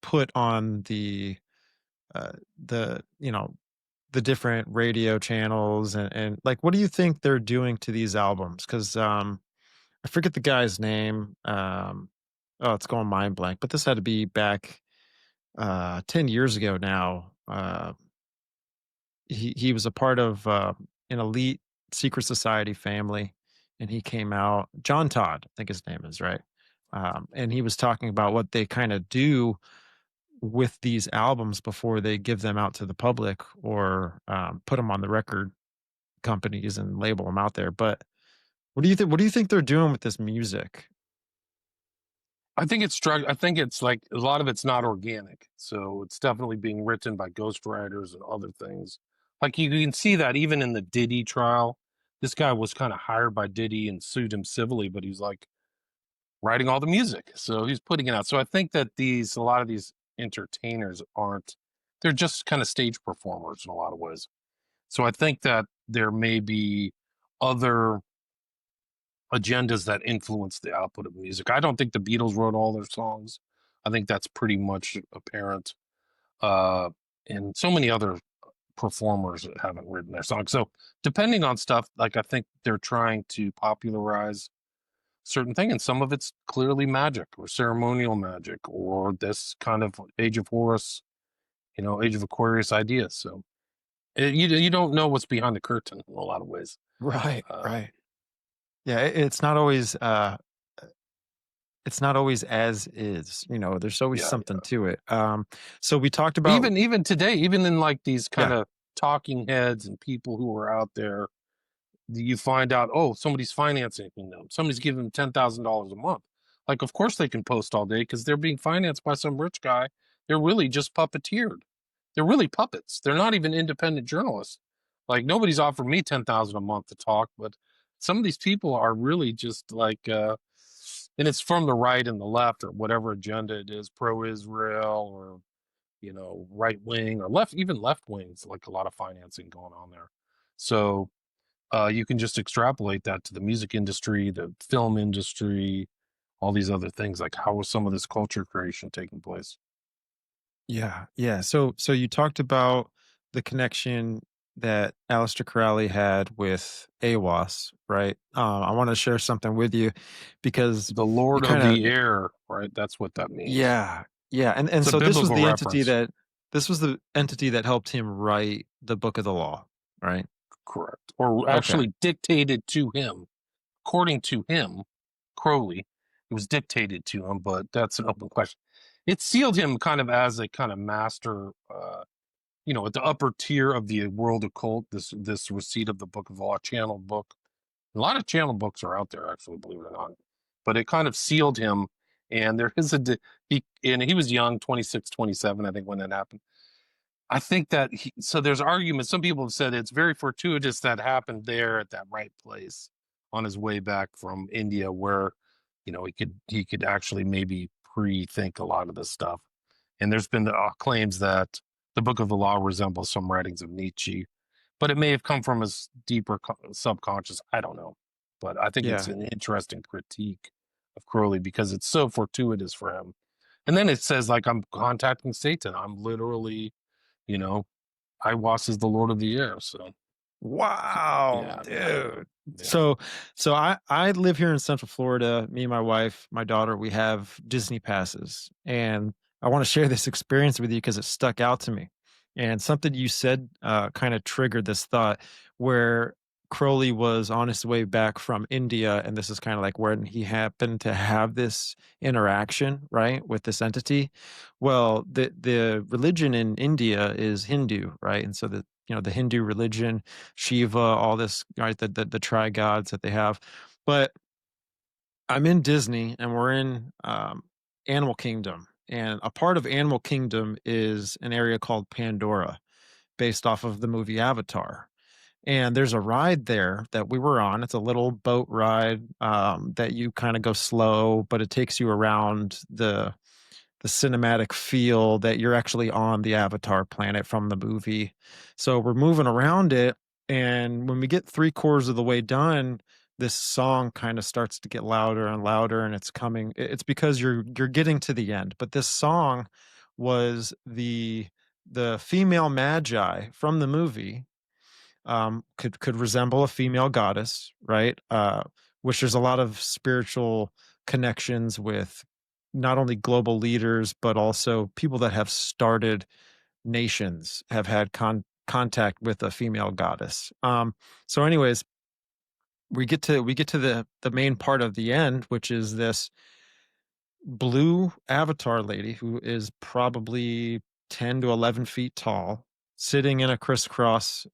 put on the different radio channels and like, what do you think they're doing to these albums? Because I forget the guy's name. It's going mind blank, but this had to be back 10 years ago now. He was a part of an elite secret society family, and he came out. John Todd, I think his name is, right? And he was talking about what they kind of do with these albums before they give them out to the public or put them on the record companies and label them out there. But what do you think? What do you think they're doing with this music? I think it's like a lot of it's not organic, so it's definitely being written by ghostwriters and other things. Like you can see that even in the Diddy trial, this guy was kind of hired by Diddy and sued him civilly, but he's like writing all the music, so he's putting it out. So I think that a lot of these entertainers they're just kind of stage performers in a lot of ways. So I think that there may be other agendas that influence the output of music. I don't think the Beatles wrote all their songs. I think that's pretty much apparent. And so many other performers haven't written their songs. So depending on stuff, like I think they're trying to popularize certain thing, and some of it's clearly magic or ceremonial magic or this kind of Age of Horus, Age of Aquarius ideas. So you don't know what's behind the curtain in a lot of ways. Right. Yeah, it's not always as is. There's always something to it. So we talked about even today, even in like these kind of talking heads and people who are out there, you find out, somebody's financing them. Somebody's giving them $10,000 a month. Like, of course they can post all day because they're being financed by some rich guy. They're really just puppeteered. They're really puppets. They're not even independent journalists. Like nobody's offered me $10,000 a month to talk, but some of these people are really just like, and it's from the right and the left or whatever agenda it is, pro-Israel or, right wing or left, even left wings, like a lot of financing going on there. So you can just extrapolate that to the music industry, the film industry, all these other things. Like how was some of this culture creation taking place? Yeah. So you talked about the connection that Aleister Crowley had with Awas, right? I want to share something with you because the Lord of the Air, right? That's what that means. Yeah. And so this was the entity that helped him write the Book of the Law, right? Correct. Or actually dictated to him, according to him, Crowley, it was dictated to him, but that's an open question. It sealed him kind of as a kind of master, at the upper tier of the world occult. This receipt of the Book of Law, channeled book. A lot of channel books are out there, actually, believe it or not. But it kind of sealed him. And there is he was young, 26, 27, I think, when that happened. I think that so there's arguments. Some people have said it's very fortuitous that happened there at that right place on his way back from India, where he could actually maybe pre-think a lot of this stuff. And there's been claims that the Book of the Law resembles some writings of Nietzsche, but it may have come from his deeper subconscious. I don't know, but I think it's an interesting critique of Crowley because it's so fortuitous for him. And then it says, like, I'm contacting Satan. I'm literally, Awas is the Lord of the Air. So, wow, yeah, dude. yeah. So I live here in Central Florida. Me and my wife, my daughter, we have Disney passes, and I want to share this experience with you because it stuck out to me. And something you said kind of triggered this thought where Crowley was on his way back from India, and this is kind of like when he happened to have this interaction, right, with this entity. Well, the religion in India is Hindu, right? And so the Hindu religion, Shiva, all this, right, the tri-gods that they have. But I'm in Disney and we're in Animal Kingdom. And a part of Animal Kingdom is an area called Pandora, based off of the movie Avatar. And there's a ride there that we were on. It's a little boat ride that you kind of go slow, but it takes you around the cinematic feel that you're actually on the Avatar planet from the movie. So we're moving around it. And when we get 3/4 of the way done, this song kind of starts to get louder and louder, and it's coming. It's because you're getting to the end. But this song was the female magi from the movie, could resemble a female goddess, right? Which there's a lot of spiritual connections with not only global leaders but also people that have started nations have had contact with a female goddess. So, anyways, we get to the main part of the end, which is this blue avatar lady who is probably 10 to 11 feet tall, sitting in a crisscross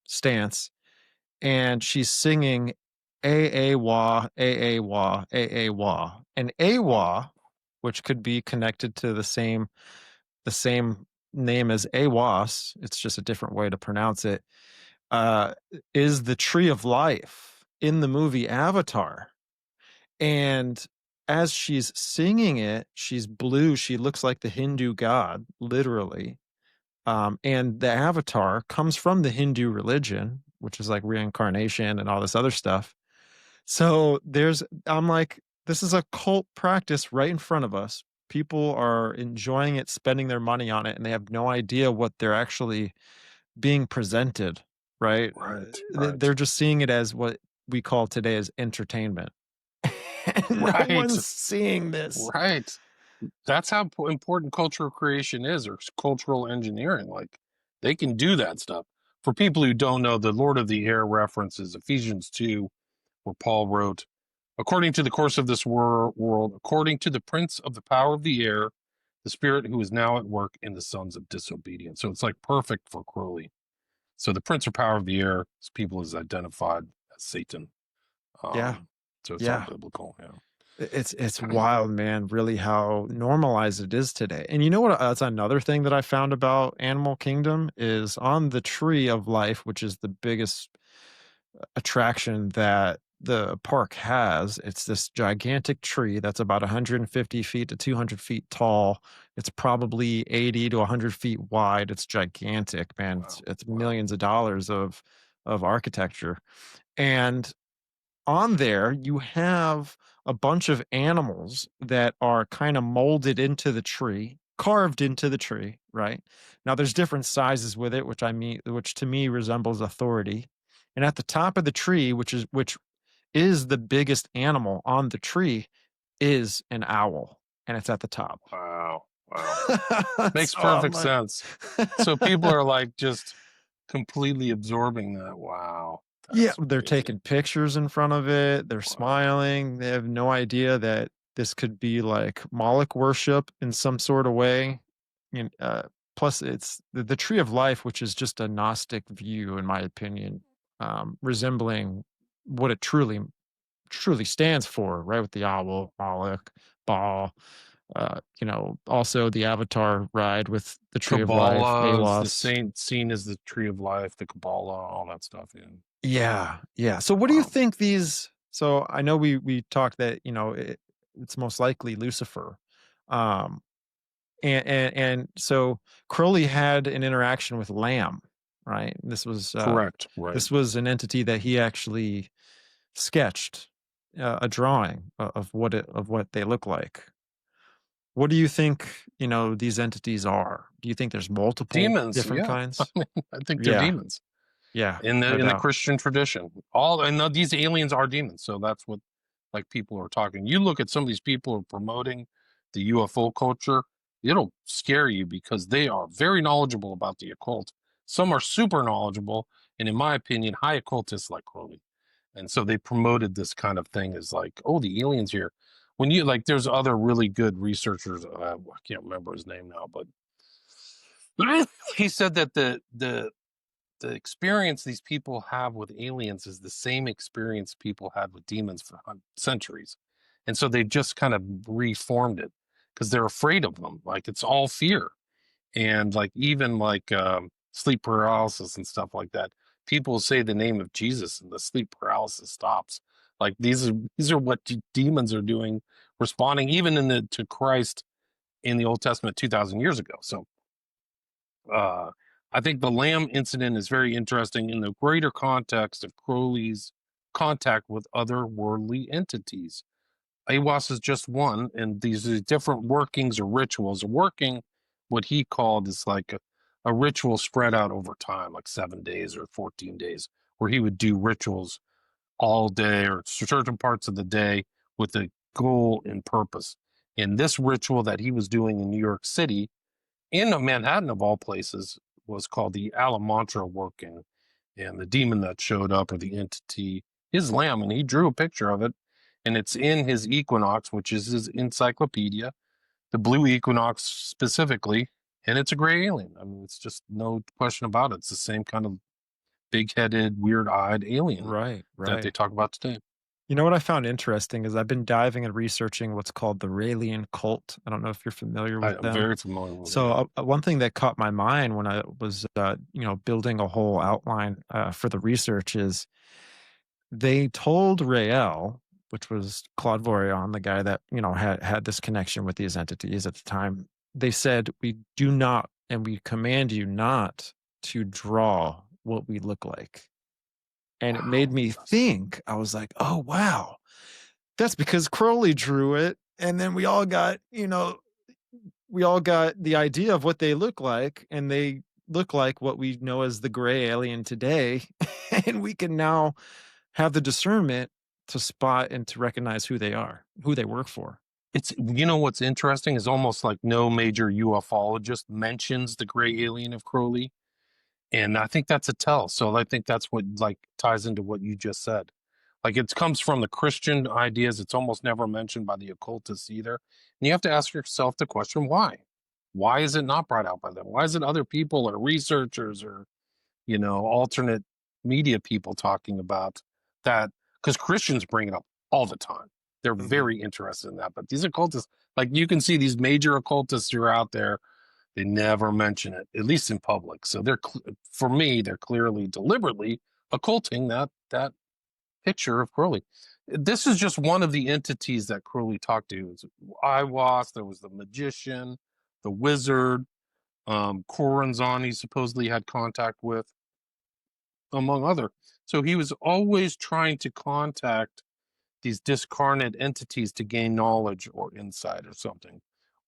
stance, and she's singing Wah, Wah, Wah. And Wah, which could be connected to the same name as Awas, it's just a different way to pronounce it, is the tree of life in the movie Avatar. And as she's singing it, she's blue. She looks like the Hindu god, literally. And the avatar comes from the Hindu religion, which is like reincarnation and all this other stuff. So I'm like, this is a cult practice right in front of us. People are enjoying it, spending their money on it, and they have no idea what they're actually being presented, right? Right. They're just seeing it as what we call today as entertainment. No one's seeing this. Right. That's how important cultural creation is, or cultural engineering. Like, they can do that stuff. For people who don't know, the Lord of the Air references Ephesians 2, where Paul wrote, according to the course of this world, according to the prince of the power of the air, the spirit who is now at work in the sons of disobedience. So it's like perfect for Crowley. So the prince or power of the air, people is identified as Satan. Yeah. So it's all biblical. Yeah. It's wild, man, really how normalized it is today. And you know what? That's another thing that I found about Animal Kingdom is on the tree of life, which is the biggest attraction that the park has. It's this gigantic tree that's about 150 feet to 200 feet tall. It's probably 80 to 100 feet wide. It's gigantic, man. Wow. It's millions of dollars of architecture. And on there, you have a bunch of animals that are kind of molded into the tree, carved into the tree, right? Now, there's different sizes with it, which to me resembles authority. And at the top of the tree, which is the biggest animal on the tree, is an owl, and it's at the top. Wow. Makes perfect sense. So people are like just completely absorbing that. Wow. Yeah, That's they're crazy. taking pictures in front of it. They're Wow. smiling. They have no idea that this could be like Moloch worship in some sort of way. And, plus, it's the tree of life, which is just a Gnostic view, in my opinion, resembling what it truly stands for, right? With the owl, Moloch, Baal, also the Avatar ride with the tree of life, Kabbalah is the Awas. saint seen as the tree of life, the Kabbalah, all that stuff. Yeah. Yeah, yeah. So what do you Wow. think these so I know we talked that, it's most likely Lucifer. Um and so Crowley had an interaction with Lamb, right? Correct. Right. This was an entity that he actually sketched a drawing of what they look like. What do you think, these entities are? Do you think there's multiple Demons. different Yeah. I kinds? mean, I think they're Yeah, demons yeah, in no the doubt. Christian tradition. These aliens are demons. So that's what like people are talking. You look at some of these people who are promoting the UFO culture, it'll scare you because they are very knowledgeable about the occult. Some are super knowledgeable, and in my opinion, high occultists like Crowley. And so they promoted this kind of thing as like, oh, the aliens here. When you like, there's other really good researchers. I can't remember his name now, but he said that the experience these people have with aliens is the same experience people had with demons for centuries. And so they just kind of reformed it because they're afraid of them. Like it's all fear. And like even like sleep paralysis and stuff like that. People say the name of Jesus and the sleep paralysis stops. Like these are what demons are doing, responding even to Christ in the Old Testament 2,000 years ago. So uh, I think the Lamb incident is very interesting in the greater context of Crowley's contact with other worldly entities. Awas is just one, and these are different workings or rituals. A working, what he called, is like a ritual spread out over time, like 7 days or 14 days, where he would do rituals all day or certain parts of the day with a goal and purpose. And this ritual that he was doing in New York City in Manhattan, of all places, was called the Alamantra working. And the demon that showed up, or the entity, is Lamb, and he drew a picture of it. And it's in his Equinox, which is his encyclopedia, the blue equinox specifically. And it's a gray alien. I mean, it's just no question about it. It's the same kind of big headed, weird eyed alien Right, that they right. talk about today. You know what I found interesting is I've been diving and researching what's called the Raelian cult. I don't know if you're familiar with I'm them. very familiar with it. So Yeah. one thing that caught my mind when I was, building a whole outline for the research is they told Rael, which was Claude Vorilhon, the guy that had this connection with these entities at the time. They said, "We do not, and we command you not to draw what we look like." And it made Wow. me Interesting. think. I was like, "Oh wow." That's because Crowley drew it, and then we all got the idea of what they look like, and they look like what we know as the gray alien today, and we can now have the discernment to spot and to recognize who they are, who they work for. It's what's interesting is almost like no major ufologist mentions the gray alien of Crowley, and I think that's a tell. So I think that's what like ties into what you just said. Like it comes from the Christian ideas. It's almost never mentioned by the occultists either. And you have to ask yourself the question, why? Why is it not brought out by them? Why is it other people or researchers or alternate media people talking about that? Because Christians bring it up all the time. They're Mhm. very interested in that. But these occultists, like you can see these major occultists who are out there, they never mention it, at least in public. So for me, they're clearly deliberately occulting that picture of Crowley. This is just one of the entities that Crowley talked to. It's Iwas, there was the magician, the wizard, Coranzani supposedly had contact with, among other. So he was always trying to contact these discarnate entities to gain knowledge or insight or something,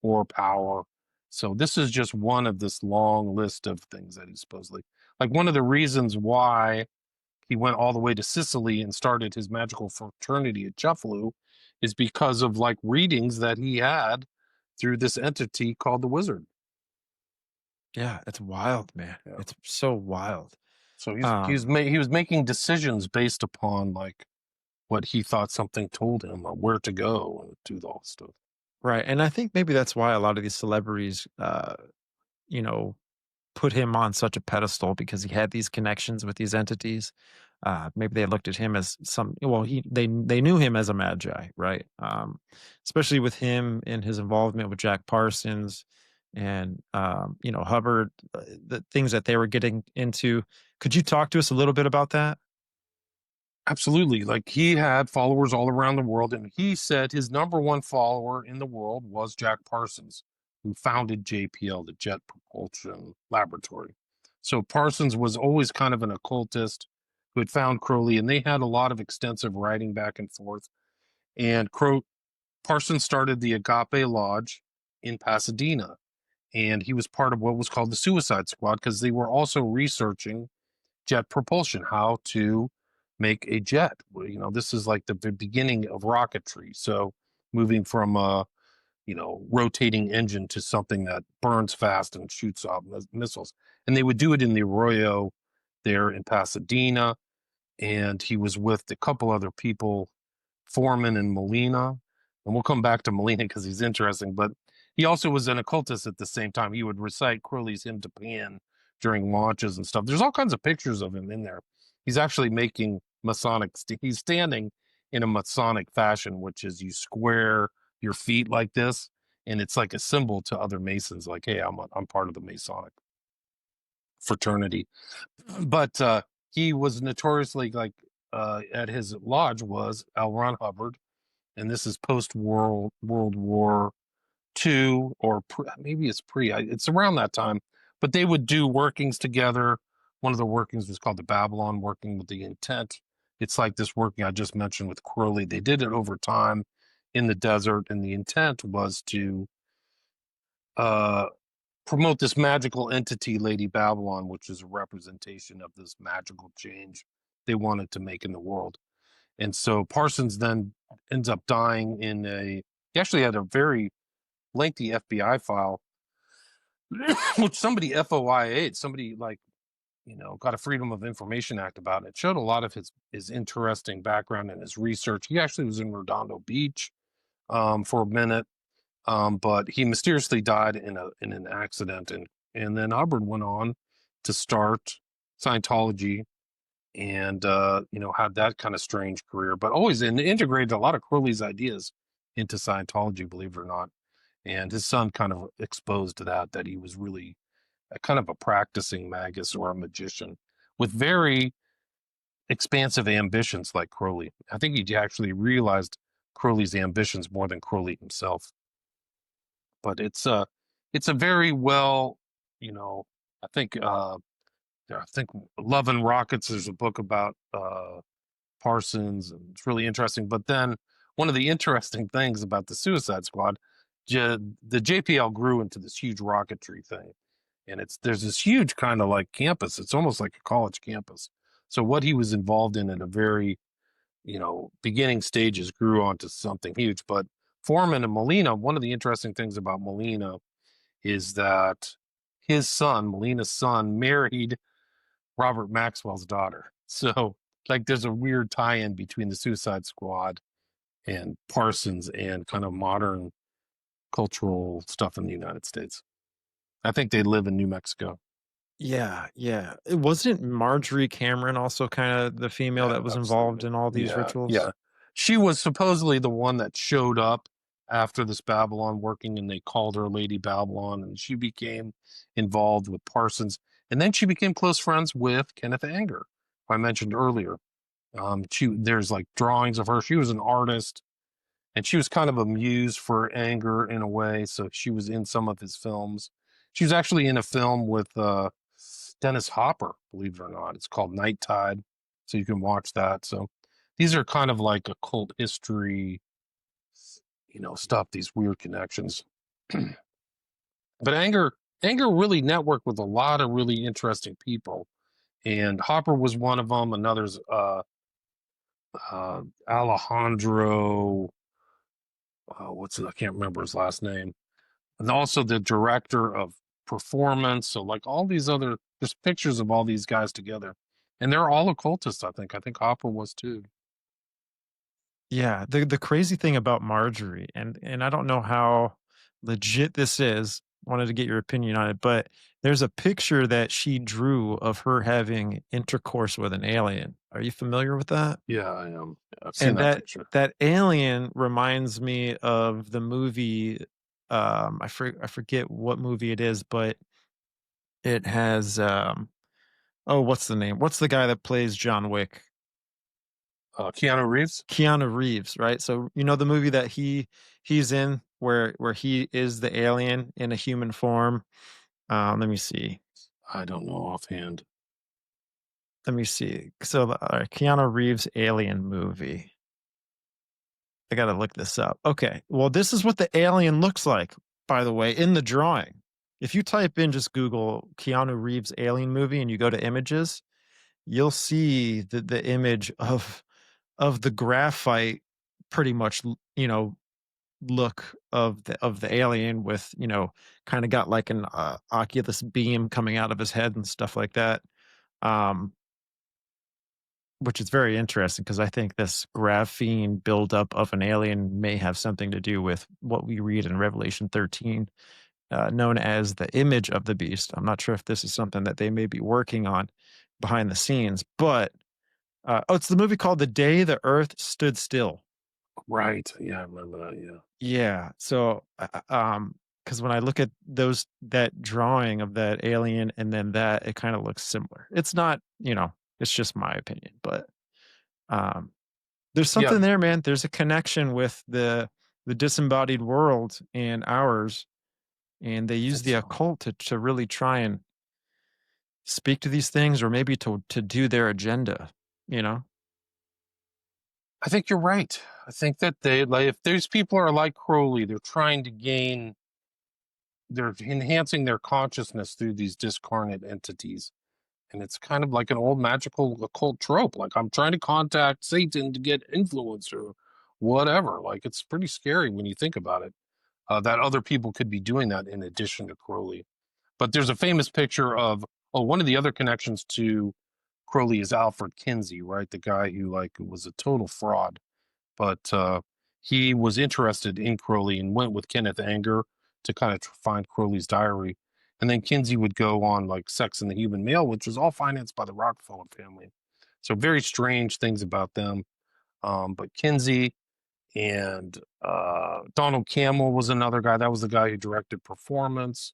or power. So this is just one of this long list of things that he supposedly, like one of the reasons why he went all the way to Sicily and started his magical fraternity at Cefalu is because of like readings that he had through this entity called the wizard. Yeah, it's wild, man. Yeah. It's so wild. So he was making decisions based upon like what he thought something told him or where to go and do all this stuff. Right. And I think maybe that's why a lot of these celebrities, you know, put him on such a pedestal, because he had these connections with these entities. Maybe they looked at him as they knew him as a magi, right? Especially with him and his involvement with Jack Parsons and, Hubbard, the things that they were getting into. Could you talk to us a little bit about that? Absolutely. Like he had followers all around the world, and he said his number one follower in the world was Jack Parsons, who founded JPL, the Jet Propulsion Laboratory. So Parsons was always kind of an occultist who had found Crowley, and they had a lot of extensive writing back and forth. And Parsons started the Agape Lodge in Pasadena, and he was part of what was called the Suicide Squad because they were also researching jet propulsion, how to make a jet. This is like the beginning of rocketry. So moving from a, rotating engine to something that burns fast and shoots off missiles. And they would do it in the Arroyo there in Pasadena. And he was with a couple other people, Foreman and Molina. And we'll come back to Molina because he's interesting. But he also was an occultist at the same time. He would recite Crowley's Hymn to Pan during launches and stuff. There's all kinds of pictures of him in there. He's actually making Masonic. He's standing in a Masonic fashion, which is you square your feet like this, and it's like a symbol to other Masons, like, hey, I'm part of the Masonic fraternity. But he was notoriously at his lodge was L. Ron Hubbard, and this is post World War II, or maybe it's it's around that time. But they would do workings together. One of the workings was called the Babalon working with the intent. It's like this working I just mentioned with Crowley. They did it over time in the desert, and the intent was to promote this magical entity, Lady Babylon, which is a representation of this magical change they wanted to make in the world. And so Parsons then ends up dying he actually had a very lengthy FBI file, which somebody FOIA'd, got a Freedom of Information Act about it. It showed a lot of his interesting background and his research. He actually was in Redondo Beach for a minute, but he mysteriously died in an accident, and then Hubbard went on to start Scientology, and had that kind of strange career, but always integrated a lot of Crowley's ideas into Scientology, believe it or not. And his son kind of exposed that he was really a kind of a practicing magus or a magician with very expansive ambitions like Crowley. I think he actually realized Crowley's ambitions more than Crowley himself. But it's a very well, I think Love and Rockets, there's a book about Parsons, and it's really interesting. But then one of the interesting things about the Suicide Squad, the JPL grew into this huge rocketry thing, and there's this huge kind of like campus. It's almost like a college campus. So what he was involved in at a very beginning stages grew onto something huge. But Foreman and Molina, one of the interesting things about Molina is that his son, Molina's son, married Robert Maxwell's daughter. So like there's a weird tie-in between the Suicide Squad and Parsons and kind of modern cultural stuff in the United States. I think they live in New Mexico. Yeah, yeah. It wasn't Marjorie Cameron also kind of the female that was involved in all these rituals? Yeah. She was supposedly the one that showed up after this Babylon working, and they called her Lady Babylon, and she became involved with Parsons. And then she became close friends with Kenneth Anger, who I mentioned earlier. There's like drawings of her. She was an artist, and she was kind of a muse for Anger in a way. So she was in some of his films. She was actually in a film with Dennis Hopper, believe it or not. It's called Night Tide, so you can watch that. So these are kind of like occult history, stuff, these weird connections. But Anger really networked with a lot of really interesting people, and Hopper was one of them. Another's Alejandro. I can't remember his last name. And also the director of performance. So like all these there's pictures of all these guys together. And they're all occultists, I think. I think Hopper was too. Yeah, the crazy thing about Marjorie, and I don't know how legit this is. Wanted to get your opinion on it, but there's a picture that she drew of her having intercourse with an alien. Are you familiar with that? Yeah, I am. I've seen And that picture. that alien reminds me of the movie. I forget what movie it is, but it has oh, what's the name? What's the guy that plays John Wick? Keanu Reeves? Keanu Reeves, right? So you know the movie that he's in where he is the alien in a human form. Let me see. I don't know offhand. Let me see. So Keanu Reeves alien movie. I gotta look this up. Okay. Well, this is what the alien looks like, by the way, in the drawing. If you type in just Google Keanu Reeves alien movie and you go to images, you'll see the image of the graphite pretty much, look of the alien with, kind of got like an Oculus beam coming out of his head and stuff like that. Um, which is very interesting because I think this graphene buildup of an alien may have something to do with what we read in Revelation 13, known as the image of the beast. I'm not sure if this is something that they may be working on behind the scenes, but oh, it's the movie called The Day the Earth Stood Still. Right. Yeah, I remember that. Yeah. Yeah. So, because when I look at that drawing of that alien and then that, it kind of looks similar. It's not, it's just my opinion, but um, there's Yeah, something there, man. There's a connection with the disembodied world and ours, and they I use think the so. occult to really try and speak to these things, or maybe to do their agenda. You know? I think you're right. I think that they like if these people are like Crowley, they're enhancing their consciousness through these discarnate entities. And it's kind of like an old magical occult trope. Like I'm trying to contact Satan to get influence or whatever. Like it's pretty scary when you think about it. That other people could be doing that in addition to Crowley. But there's a famous picture of one of the other connections to Crowley is Alfred Kinsey, right? The guy who like was a total fraud, but he was interested in Crowley and went with Kenneth Anger to kind of find Crowley's diary. And then Kinsey would go on like Sex and the Human Male, which was all financed by the Rockefeller family. So very strange things about them. But Kinsey and Donald Campbell was another guy. That was the guy who directed Performance.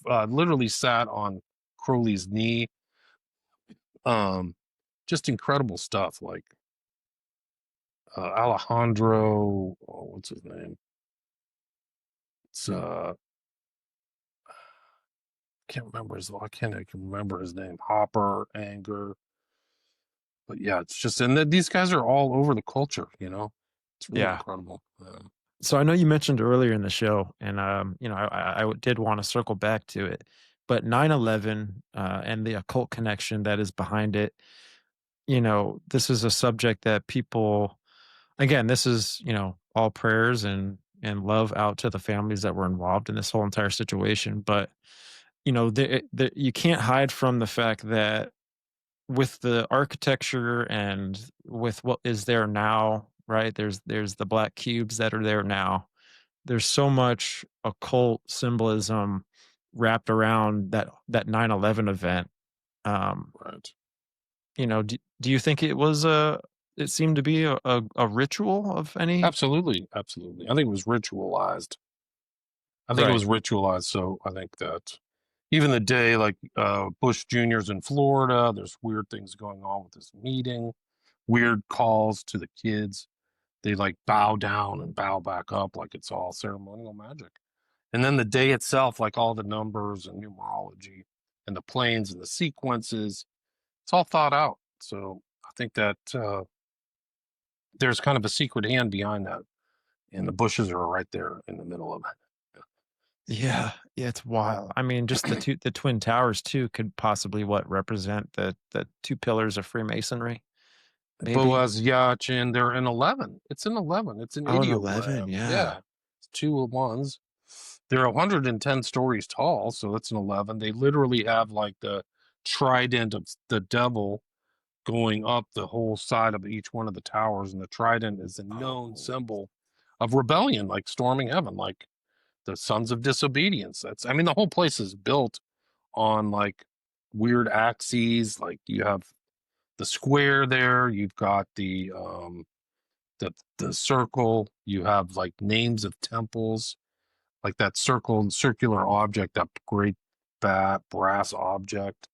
Literally sat on Crowley's knee. Um, just incredible stuff. Like Alejandro, what's his name? It's I can't I can remember his name. Hopper, Anger, but yeah, it's just and these guys are all over the culture. It's really Yeah. incredible. So I know you mentioned earlier in the show, and I did want to circle back to it, but 9/11 and the occult connection that is behind it. This is a subject that people, again, this is all prayers and love out to the families that were involved in this whole entire situation. But you can't hide from the fact that with the architecture and with what is there now, right? There's the black cubes that are there now. There's so much occult symbolism wrapped around that 9/11 event. Um, Right. do you think it seemed to be a ritual of any? Absolutely, absolutely. I think it was ritualized. I think it Right. was ritualized. So I think that even the day like Bush Jr.'s in Florida, there's weird things going on with this meeting, weird calls to the kids. They like bow down and bow back up like it's all ceremonial magic. And then the day itself, like all the numbers and numerology and the planes and the sequences, it's all thought out. So I think that there's kind of a secret hand behind that. And the bushes are right there in the middle of Yeah, yeah, it's wild. I mean, just the twin towers too could possibly represent the two pillars of Freemasonry, it. maybe. Boaz Yachin, they're in 11. It's in 11. It's an Oh, an 11, ideogram. yeah. Yeah. It's two ones. They're 110 stories tall. So that's an 11. They literally have like the trident of the devil going up the whole side of each one of the towers, and the trident is a known symbol of rebellion, like storming heaven, like the sons of disobedience. That's, I mean, the whole place is built on like weird axes. Like you have the square there, you've got the circle, you have like names of temples, like that circular object, that great brass object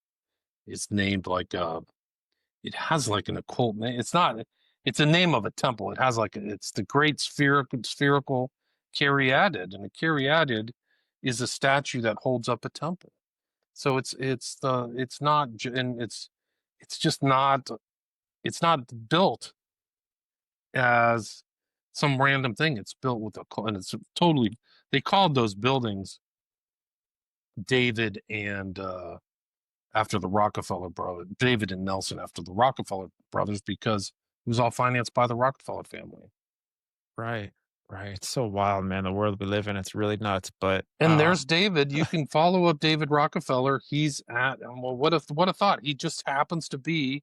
is named like it has like an occult name. It's not, it's a name of a temple. It has like it's the great spherical caryatid, and a caryatid is a statue that holds up a temple. So it's not and it's just not, it's not built as some random thing. It's built with a, and it's totally, they called those buildings David and after the Rockefeller brothers, David and Nelson after the Rockefeller brothers, because it was all financed by the Rockefeller family. Right. Right. It's so wild, man. The world we live in, it's really nuts. But And there's David. You can follow up David Rockefeller. He's at, well, what a thought. He just happens to be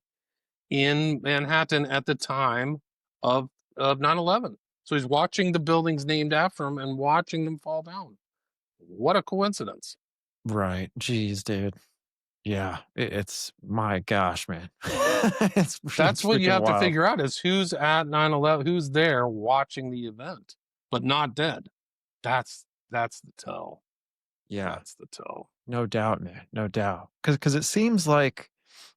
in Manhattan at the time of 9/11. So he's watching the buildings named after him and watching them fall down. What a coincidence. right. Jeez, dude. Yeah. It's my gosh, man. That's what you have wild. to figure out, is who's at 9/11, who's there watching the event, but not dead. That's the tell. Yeah. That's the tell. No doubt, man. No doubt. Because it seems like,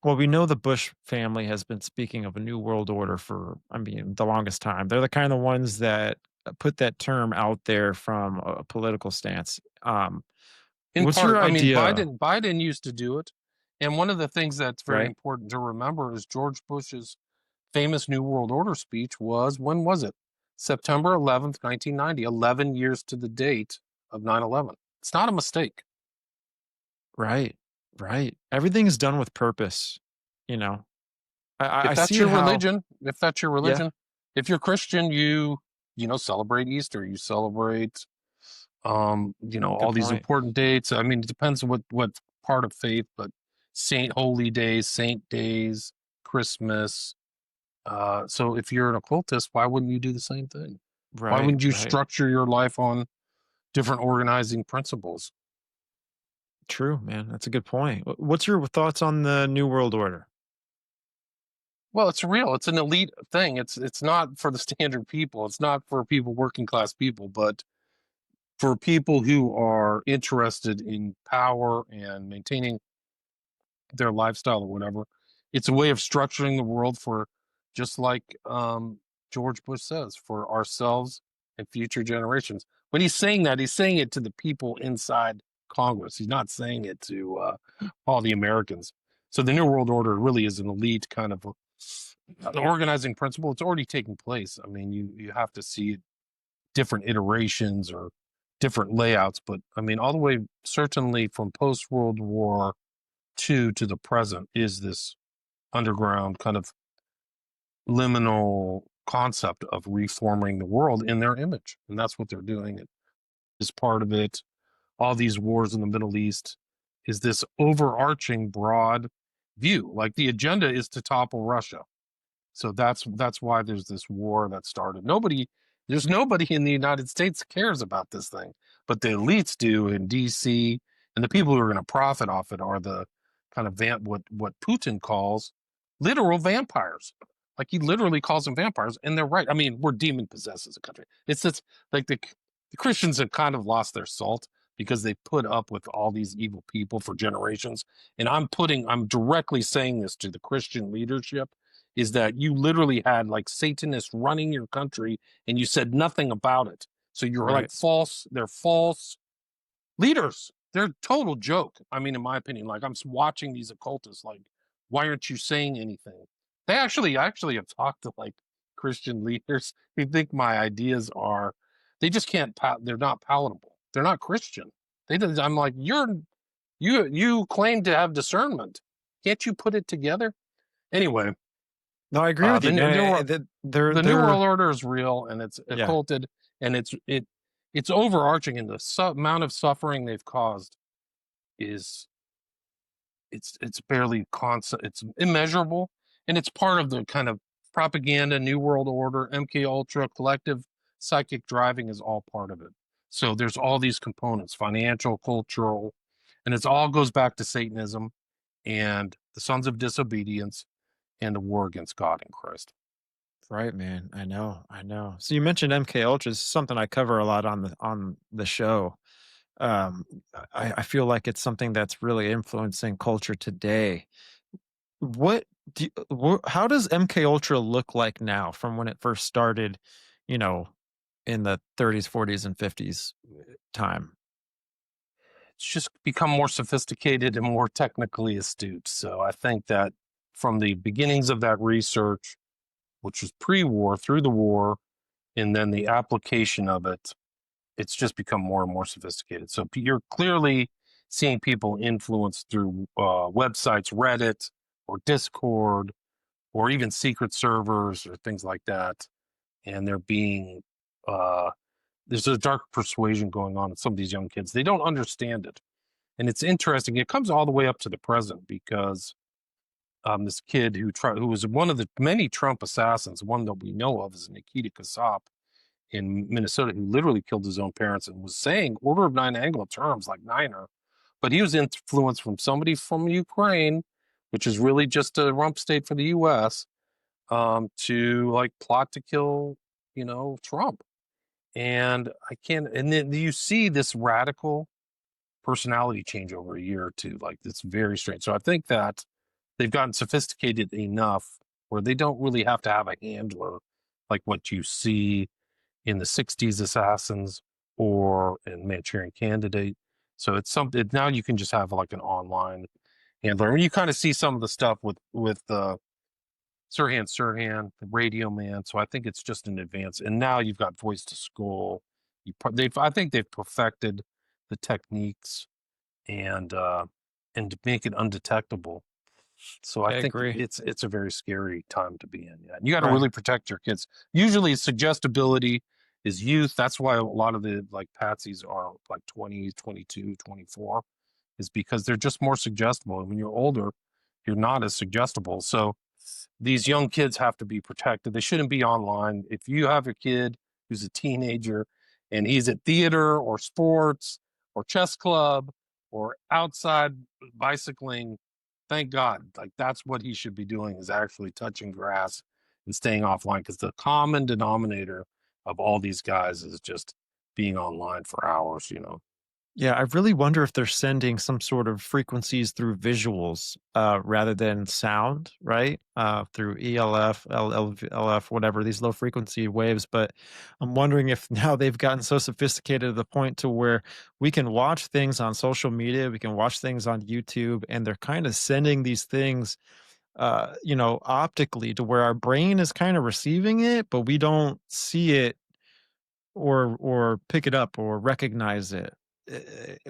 well, we know the Bush family has been speaking of a new world order for, I mean, the longest time. They're the kind of ones that put that term out there from a political stance. In What's part, your I mean, idea? Biden used to do it. And one of the things that's very Right. important to remember is George Bush's famous New World Order speech was, when was it? September 11th, 1990, 11 years to the date of 9/11. It's not a mistake. Right. Right. Everything is done with purpose. You know, I If that's see your it how, religion, if that's your yeah, religion, if you're Christian, you know, celebrate Easter, you celebrate you know, good all these point. important dates. I mean, it depends on what part of faith, but holy days, saint days, Christmas. So if you're an occultist, why wouldn't you do the same thing? Why Right. wouldn't you Right. structure your life on different organizing principles? True, man. That's a good point. What's your thoughts on the New World Order? Well, it's real. It's an elite thing. It's not for the standard people. It's not for people, working class people, but for people who are interested in power and maintaining their lifestyle or whatever. It's a way of structuring the world for, just like George Bush says, for ourselves and future generations. When he's saying that, he's saying it to the people inside Congress. He's not saying it to all the Americans. So the New World Order really is an elite kind of an organizing principle. It's already taking place. I mean, you have to see it, different iterations or different layouts, but I mean, all the way certainly from post World War II to the present is this underground kind of liminal concept of reforming the world in their image. And that's what they're doing. It is part of it. All these wars in the Middle East is this overarching broad view. Like the agenda is to topple Russia. So that's why there's this war that started. There's nobody in the United States cares about this thing, but the elites do in DC, and the people who are going to profit off it are the kind of what Putin calls literal vampires. Like he literally calls them vampires, and they're right. I mean, we're demon possessed as a country. It's just like the Christians have kind of lost their salt because they put up with all these evil people for generations. And I'm directly saying this to the Christian leadership, is that you literally had like Satanists running your country and you said nothing about it. So you're Right. like they're false leaders. They're a total joke. I mean, in my opinion, like I'm watching these occultists, like, why aren't you saying anything? I actually have talked to like Christian leaders who think my ideas are, they just can't, they're not palatable. They're not Christian. I'm like, you claim to have discernment. Can't you put it together? Anyway, No, I agree with the you, new man. the New World Order is real, and it's Yeah. occulted, and it's overarching, and the amount of suffering they've caused is it's barely constant. It's immeasurable, and it's part of the kind of propaganda, New World Order, MK Ultra, collective psychic driving is all part of it. So there's all these components, financial, cultural, and it all goes back to Satanism and the sons of disobedience and the war against God and Christ. Right, man. I know. So you mentioned MK Ultra is something I cover a lot on the show. Um, I feel like it's something that's really influencing culture today. What how does MK Ultra look like now from when it first started, you know, in the 30s, 40s, and 50s time? It's just become more sophisticated and more technically astute. So I think that from the beginnings of that research, which was pre-war, through the war, and then the application of it, it's just become more and more sophisticated. So you're clearly seeing people influenced through websites, Reddit or Discord, or even secret servers or things like that. And they're being, there's a dark persuasion going on in some of these young kids. They don't understand it. And it's interesting. It comes all the way up to the present because this kid who was one of the many Trump assassins, one that we know of is Nikita Kasap in Minnesota, who literally killed his own parents and was saying order of nine angle terms like Niner. But he was influenced from somebody from Ukraine, which is really just a rump state for the U.S., to like plot to kill, Trump. And and then you see this radical personality change over a year or two. Like, it's very strange. So I think that they've gotten sophisticated enough where they don't really have to have a handler like what you see in the 60s assassins or in Manchurian Candidate. So it's something now you can just have like an online handler. And you kind of see some of the stuff with Sirhan, the Radio Man. So I think it's just an advance. And now you've got voice to skull. I think they've perfected the techniques and to make it undetectable. So I I think agree. it's a very scary time to be in. Yeah, you got to Right. really protect your kids. Usually, suggestibility is youth. That's why a lot of the like patsies are like 20, 22, 24, is because they're just more suggestible. And when you're older, you're not as suggestible. So these young kids have to be protected. They shouldn't be online. If you have a kid who's a teenager and he's at theater or sports or chess club or outside bicycling, thank God. Like, that's what he should be doing, is actually touching grass and staying offline, because the common denominator of all these guys is just being online for hours. Yeah, I really wonder if they're sending some sort of frequencies through visuals rather than sound, right? Through ELF, LF, whatever, these low frequency waves. But I'm wondering if now they've gotten so sophisticated to the point to where we can watch things on social media, we can watch things on YouTube, and they're kind of sending these things, optically to where our brain is kind of receiving it, but we don't see it or pick it up or recognize it.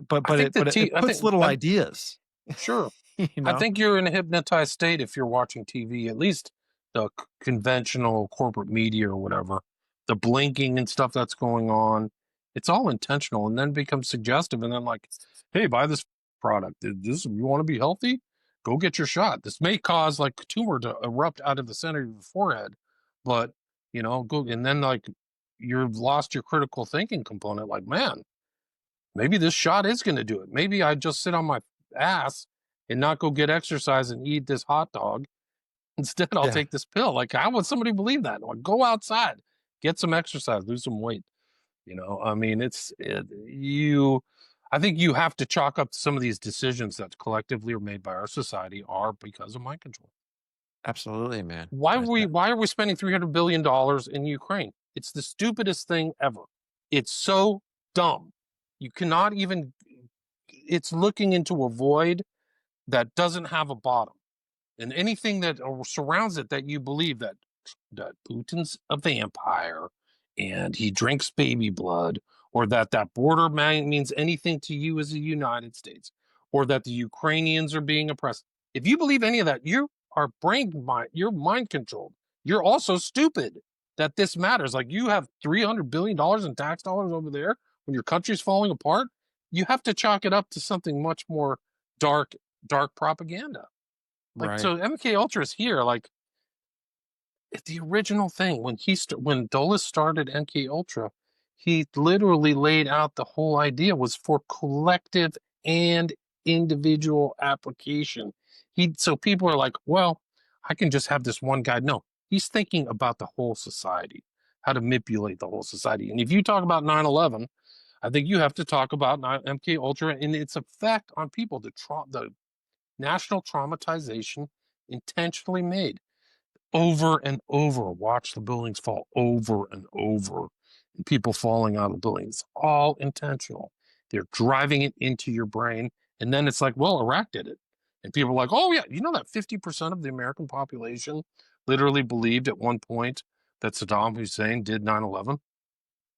But I but think it but it I puts think little ideas, sure. you I know? think you're in a hypnotized state if you're watching TV, at least the conventional corporate media or whatever. The blinking and stuff that's going on, it's all intentional, and then becomes suggestive. And then, like, hey, buy this product. You want to be healthy? Go get your shot. This may cause like tumor to erupt out of the center of your forehead, but go. And then, like, you've lost your critical thinking component. Like, man, maybe this shot is going to do it. Maybe I just sit on my ass and not go get exercise and eat this hot dog. Instead, I'll Yeah, take this pill. Like, how would somebody believe that? Like, go outside, get some exercise, lose some weight. I mean, I think you have to chalk up some of these decisions that collectively are made by our society are because of mind control. absolutely, man. Why are we spending $300 billion in Ukraine? It's the stupidest thing ever. It's so dumb. You cannot even, it's looking into a void that doesn't have a bottom. And anything that surrounds it, that you believe that Putin's a vampire and he drinks baby blood, or that border means anything to you as the United States, or that the Ukrainians are being oppressed. If you believe any of that, you're mind controlled. You're also stupid that this matters. Like, you have $300 billion in tax dollars over there when your country's falling apart. You have to chalk it up to something much more dark propaganda. Like, Right. so MK Ultra is here. Like, the original thing when Dulles started MK Ultra, he literally laid out the whole idea was for collective and individual application. So people are like, well, I can just have this one guide. No, he's thinking about the whole society, how to manipulate the whole society. And if you talk about 9/11, I think you have to talk about MK Ultra and its effect on people, the national traumatization intentionally made over and over. Watch the buildings fall over and over, and people falling out of buildings. All intentional. They're driving it into your brain, and then it's like, well, Iraq did it, and people are like, oh yeah, you know that 50% of the American population literally believed at one point that Saddam Hussein did 9/11.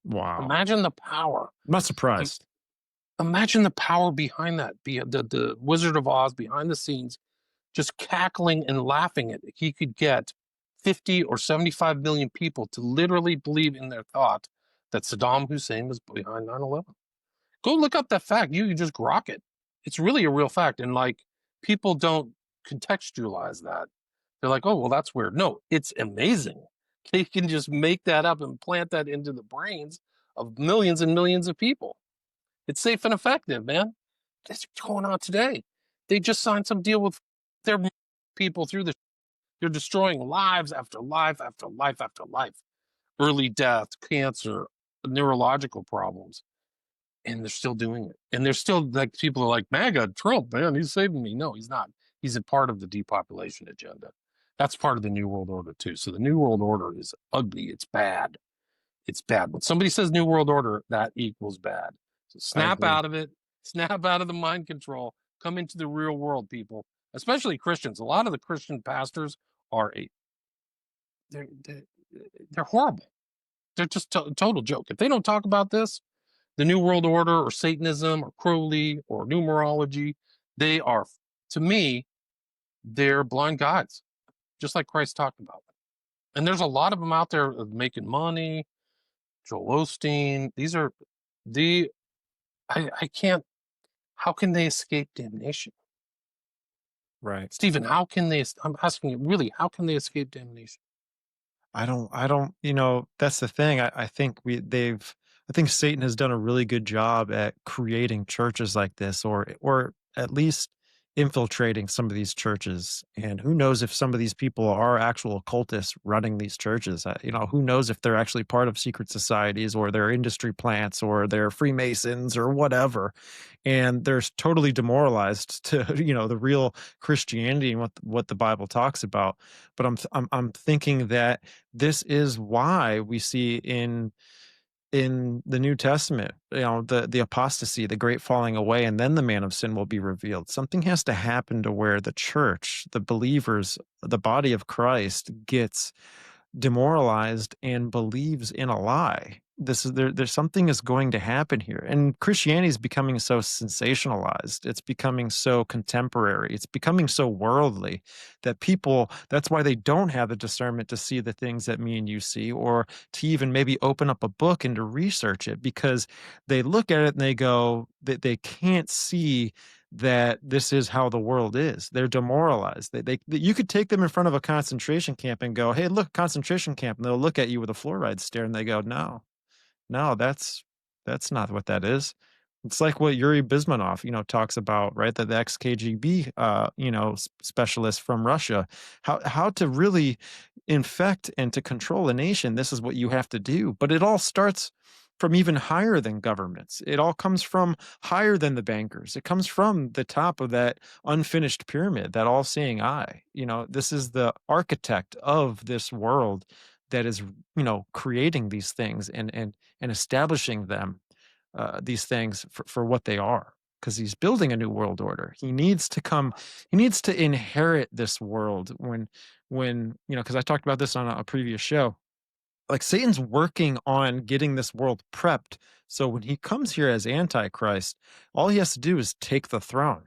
Wow. Imagine the power. I'm not surprised. Imagine the power behind that. The Wizard of Oz behind the scenes, just cackling and laughing at it. He could get 50 or 75 million people to literally believe in their thought that Saddam Hussein was behind 9/11. Go look up that fact. You can just grok it. It's really a real fact. And like, people don't contextualize that. They're like, oh, well, that's weird. No, it's amazing. They can just make that up and plant that into the brains of millions and millions of people. It's safe and effective, man. That's what's going on today. They just signed some deal with their people through the. They're destroying lives after life after life after life. Early death, cancer, neurological problems, and they're still doing it. And they're still like, people are like, MAGA, Trump, man, he's saving me. No, he's not. He's a part of the depopulation agenda. That's part of the New World Order too. So the New World Order is ugly. It's bad. It's bad. When somebody says New World Order, that equals bad. So I snap agree. out of it. Snap out of the mind control. Come into the real world, people. Especially Christians. A lot of the Christian pastors are they're they're horrible. They're just a total joke. If they don't talk about this, the New World Order or Satanism or Crowley or numerology, they are, to me, they're blind guides, just like Christ talked about. And there's a lot of them out there making money. Joel Osteen. These are the I can't. How can they escape damnation, Right. Stephen? How can they? I'm asking you, really. How can they escape damnation? I don't, that's the thing. I think I think Satan has done a really good job at creating churches like this, or at least infiltrating some of these churches. And who knows if some of these people are actual occultists running these churches? Who knows if they're actually part of secret societies, or they're industry plants, or they're Freemasons or whatever. And they're totally demoralized to, the real Christianity and what the Bible talks about. But I'm thinking that this is why we see in the New Testament, the apostasy, the great falling away, and then the man of sin will be revealed. Something has to happen to where the church, the believers, the body of Christ gets demoralized and believes in a lie. There's something is going to happen here. And Christianity is becoming so sensationalized. It's becoming so contemporary. It's becoming so worldly that that's why they don't have the discernment to see the things that me and you see, or to even maybe open up a book and to research it, because they look at it and they go that they can't see that this is how the world is. They're demoralized. You could take them in front of a concentration camp and go, "Hey, look, concentration camp," and they'll look at you with a fluoride stare, and they go, "No, no, that's not what that is." It's like what Yuri Bizmanov, talks about, right? That the ex-KGB, specialist from Russia, how to really infect and to control a nation. This is what you have to do. But it all starts from even higher than governments. It all comes from higher than the bankers. It comes from the top of that unfinished pyramid, that all-seeing eye. This is the architect of this world that is, creating these things and establishing them, these things for what they are, because he's building a new world order. He needs to inherit this world when because I talked about this on a previous show. Like, Satan's working on getting this world prepped, so when he comes here as Antichrist, all he has to do is take the throne.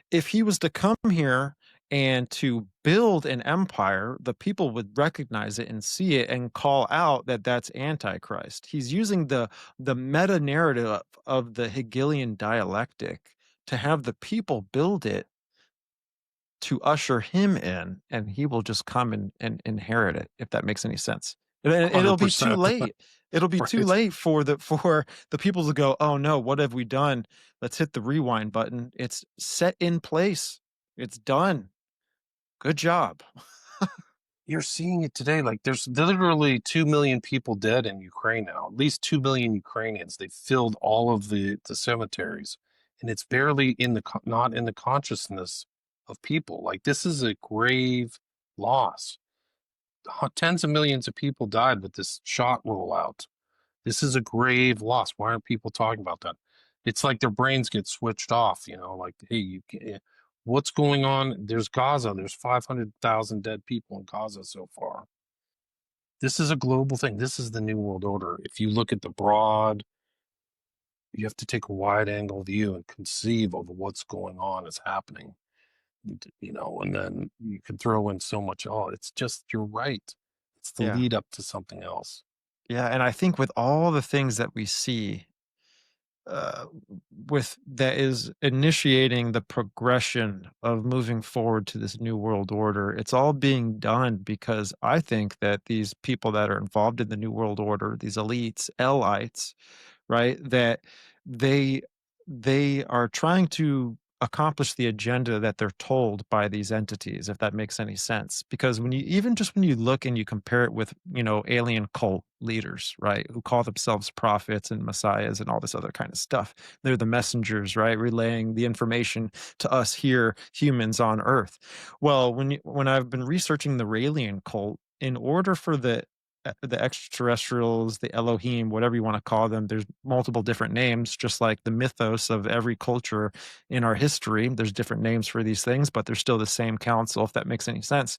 If he was to come here and to build an empire, the people would recognize it and see it and call out that that's Antichrist. He's using the meta narrative of the Hegelian dialectic to have the people build it to usher him in, and he will just come and inherit it, if that makes any sense. And it'll be too 100%. late. It'll be too Right. late for the people to go, oh no, what have we done? Let's hit the rewind button. It's set in place. It's done. Good job. You're seeing it today. Like there's literally 2 million people dead in Ukraine now, at least 2 million Ukrainians. They filled all of the cemeteries, and it's barely in the not in the consciousness of people. Like this is a grave loss. Tens of millions of people died with this shot rollout. This is a grave loss. Why aren't people talking about that? It's like their brains get switched off, like, hey, what's going on? There's Gaza. There's 500,000 dead people in Gaza so far. This is a global thing. This is the New World Order. If you look at the broad, you have to take a wide angle view and conceive of what's going on as happening, and then you can throw in so much. Oh, it's just, you're right. It's the Yeah. lead up to something else. Yeah. And I think with all the things that we see, uh, with that is initiating the progression of moving forward to this new world order. It's all being done because I think that these people that are involved in the new world order, these elites, elites, right, that they they are trying to accomplish the agenda that they're told by these entities, if that makes any sense. Because when you look and you compare it with, alien cult leaders, right, who call themselves prophets and messiahs and all this other kind of stuff. They're the messengers, right, relaying the information to us here, humans on Earth. Well, when I've been researching the Raelian cult, in order for the extraterrestrials, the Elohim, whatever you want to call them, there's multiple different names, just like the mythos of every culture in our history. There's different names for these things, but they're still the same council, if that makes any sense.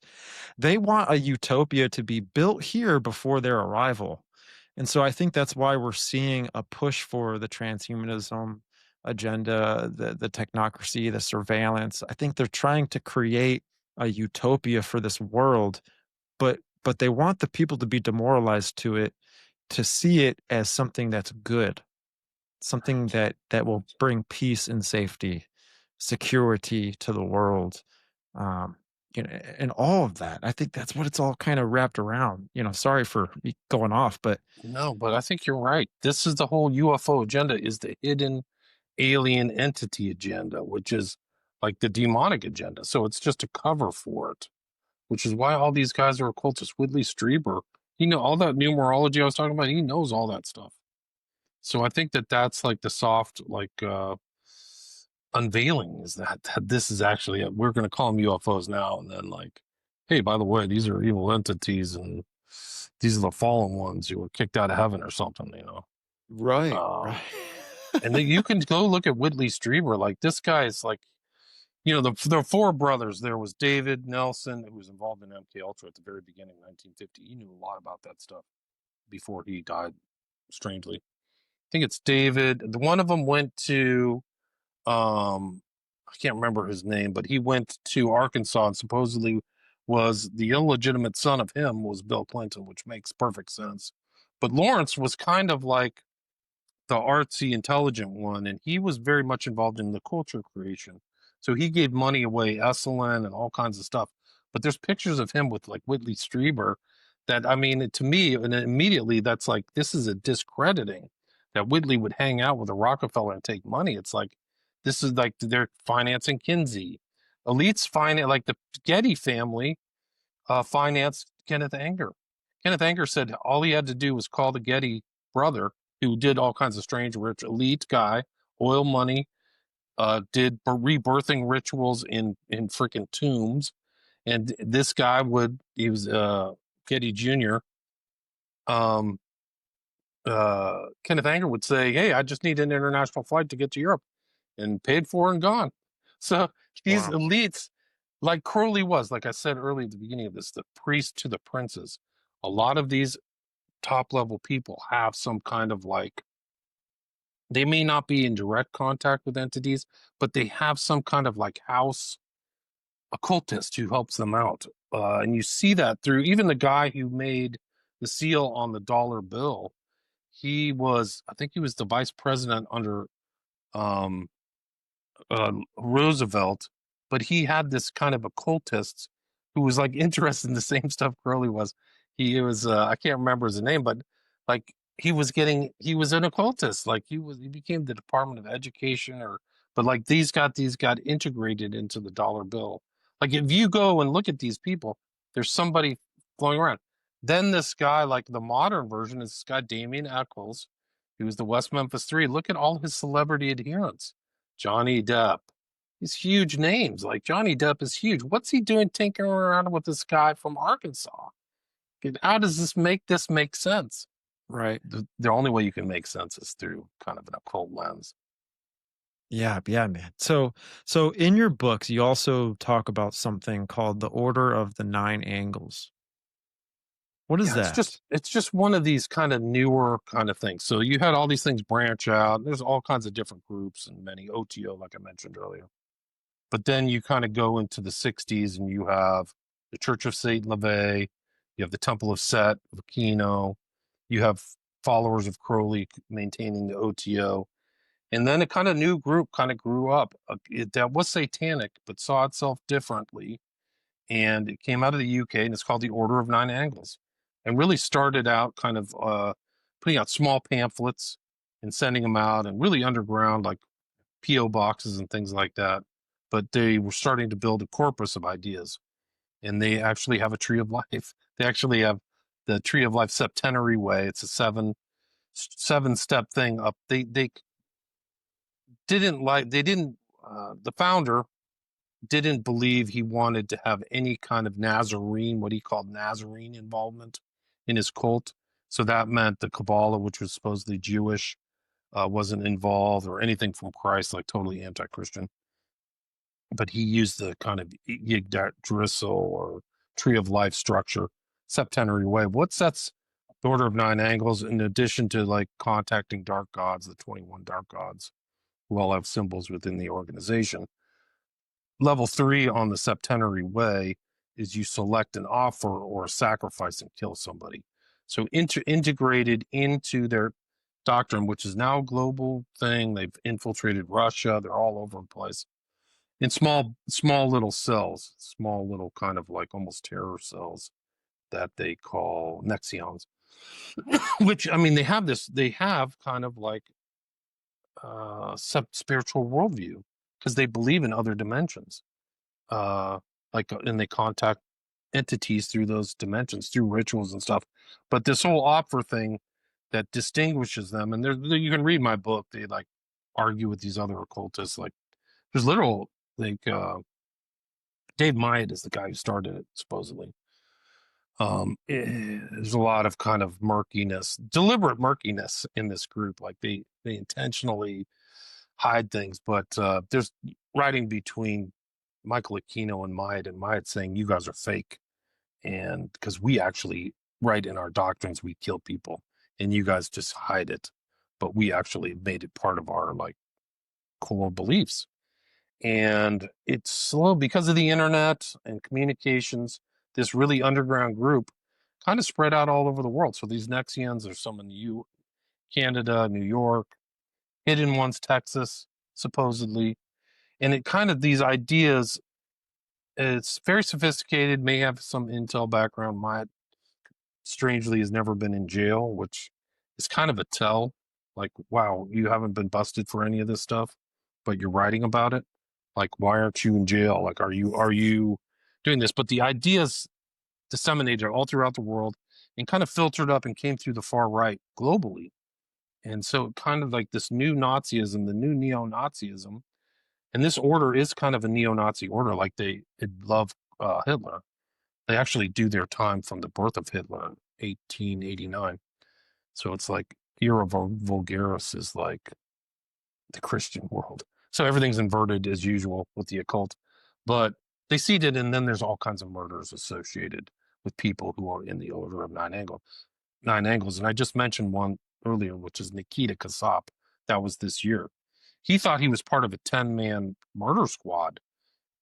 They want a utopia to be built here before their arrival. And so I think that's why we're seeing a push for the transhumanism agenda, the technocracy, the surveillance. I think they're trying to create a utopia for this world, but they want the people to be demoralized to it, to see it as something that's good, something that will bring peace and safety, security to the world, um, and all of that. I think that's what it's all kind of wrapped around. Sorry for me going off, but No, but I think you're right. This is the whole UFO agenda, is the hidden alien entity agenda, which is like the demonic agenda. So it's just a cover for it, which is why all these guys are occultists. Whitley Strieber, all that numerology I was talking about, he knows all that stuff. So I think that that's like the soft, unveiling, is that this is actually, we're going to call them UFOs now. And then like, hey, by the way, these are evil entities and these are the fallen ones who were kicked out of heaven or something. right, Um, right. and then you can go look at Whitley Strieber. Like this guy is like, the four brothers. There was David Nelson, who was involved in MK Ultra at the very beginning, 1950. He knew a lot about that stuff before he died, strangely. I think it's David. The one of them went to, I can't remember his name, but he went to Arkansas and supposedly was the illegitimate son of him was Bill Clinton, which makes perfect sense. But Lawrence was kind of like the artsy, intelligent one, and he was very much involved in the culture creation. So he gave money away, Esalen and all kinds of stuff. But there's pictures of him with like Whitley Strieber that, I mean, to me, and immediately that's like, this is a discrediting that Whitley would hang out with a Rockefeller and take money. It's like, this is like they're financing Kinsey. Elites finance, like the Getty family financed Kenneth Anger. Kenneth Anger said all he had to do was call the Getty brother, who did all kinds of strange, rich, elite guy, oil money, did rebirthing rituals in freaking tombs, and this guy he was Getty Jr. Um, Kenneth Anger would say, "Hey, I just need an international flight to get to Europe," and paid for and gone. So these Wow. elites, like Crowley was, like I said early at the beginning of this, the priest to the princes. A lot of these top level people have some kind of like, they may not be in direct contact with entities, but they have some kind of like house occultist who helps them out. And you see that through even the guy who made the seal on the dollar bill. I think he was the vice president under um, Roosevelt, but he had this kind of occultist who was like interested in the same stuff Crowley was. He was I can't remember his name, but like he was an occultist. Like he became the Department of Education, or but like these got integrated into the dollar bill. Like if you go and look at these people, there's somebody flowing around. Then this guy, like the modern version, is this guy Damien Eccles. He was the West Memphis Three. Look at all his celebrity adherents. Johnny Depp. These huge names. Like Johnny Depp is huge. What's he doing tinkering around with this guy from Arkansas? How does this make sense? Right. The only way you can make sense is through kind of an occult lens. Yeah, man. So in your books, you also talk about something called the Order of the Nine Angles. What is Yeah, that? it's just one of these kind of newer kind of things. So you had all these things branch out. There's all kinds of different groups and many OTO, like I mentioned earlier. But then you kind of go into the 60s and you have the Church of Saint LaVey, you have the Temple of Set of Aquino, you have followers of Crowley maintaining the OTO. And then a kind of new group kind of grew up that was satanic, but saw itself differently. And it came out of the UK, and it's called the Order of Nine Angles. And really started out kind of putting out small pamphlets and sending them out, and really underground, like PO boxes and things like that. But they were starting to build a corpus of ideas, and they actually have a tree of life. They actually have the Tree of Life septenary way. It's a seven step thing up. They didn't like they didn't the founder didn't believe he wanted to have any kind of Nazarene, what he called Nazarene involvement in his cult. So that meant the Kabbalah, which was supposedly Jewish, wasn't involved, or anything from Christ, like totally anti-Christian. But he used the kind of Yggdrasil or Tree of Life structure, septenary way. What sets the Order of Nine Angles, in addition to like contacting dark gods, the 21 dark gods, who all have symbols within the organization? Level 3 on the septenary way is you select an offer or a sacrifice and kill somebody. So integrated into their doctrine, which is now a global thing. They've infiltrated Russia. They're all over the place in small little cells, small little kind of like almost terror cells that they call Nexions. Which, I mean, they have kind of like spiritual worldview, because they believe in other dimensions. And they contact entities through those dimensions through rituals and stuff. But this whole offer thing that distinguishes them, and you can read my book. They like argue with these other occultists. Like there's literal like Dave Myatt is the guy who started it, supposedly. There's a lot of kind of murkiness, deliberate murkiness in this group. Like they intentionally hide things, but there's writing between Michael Aquino and Myatt saying you guys are fake, and because we actually write in our doctrines we kill people, and you guys just hide it, but we actually made it part of our like core beliefs. And it's slow because of the internet and communications. This really underground group kind of spread out all over the world. So these Nexians are some in Canada, New York, hidden ones, Texas, supposedly. And it kind of, these ideas, it's very sophisticated, may have some intel background. Myatt, strangely, has never been in jail, which is kind of a tell. Like, wow, you haven't been busted for any of this stuff, but you're writing about it. Like, why aren't you in jail? Like, are you doing this? But the ideas disseminated all throughout the world and kind of filtered up and came through the far right globally. And so kind of like this new Nazism, the new neo-Nazism, and this order is kind of a neo-Nazi order. Like they love Hitler. They actually do their time from the birth of Hitler in 1889. So it's like Era Vulgaris is like the Christian world. So everything's inverted as usual with the occult. But they seed it, and then there's all kinds of murders associated with people who are in the Order of Nine Angles. And I just mentioned one earlier, which is Nikita Kasap. That was this year. He thought he was part of a 10-man murder squad,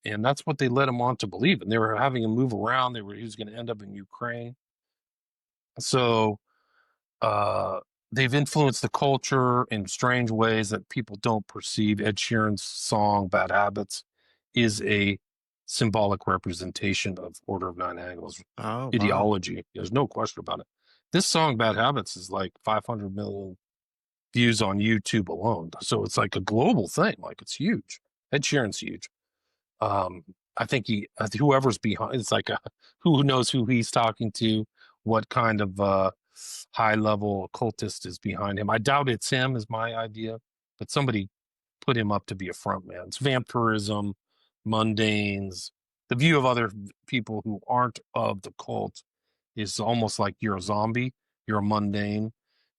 and that's what they led him on to believe. And they were having him move around. He was going to end up in Ukraine. So they've influenced the culture in strange ways that people don't perceive. Ed Sheeran's song "Bad Habits" is a symbolic representation of Order of Nine Angles Oh, wow. ideology. There's no question about it. This song, Bad Habits, is like 500 million views on YouTube alone. So it's like a global thing. Like it's huge. Ed Sheeran's huge. Um, I think whoever's behind, it's like who knows who he's talking to, what kind of high level occultist is behind him. I doubt it's him, is my idea, but somebody put him up to be a front man. It's vampirism, mundanes. The view of other people who aren't of the cult is almost like you're a zombie, you're a mundane,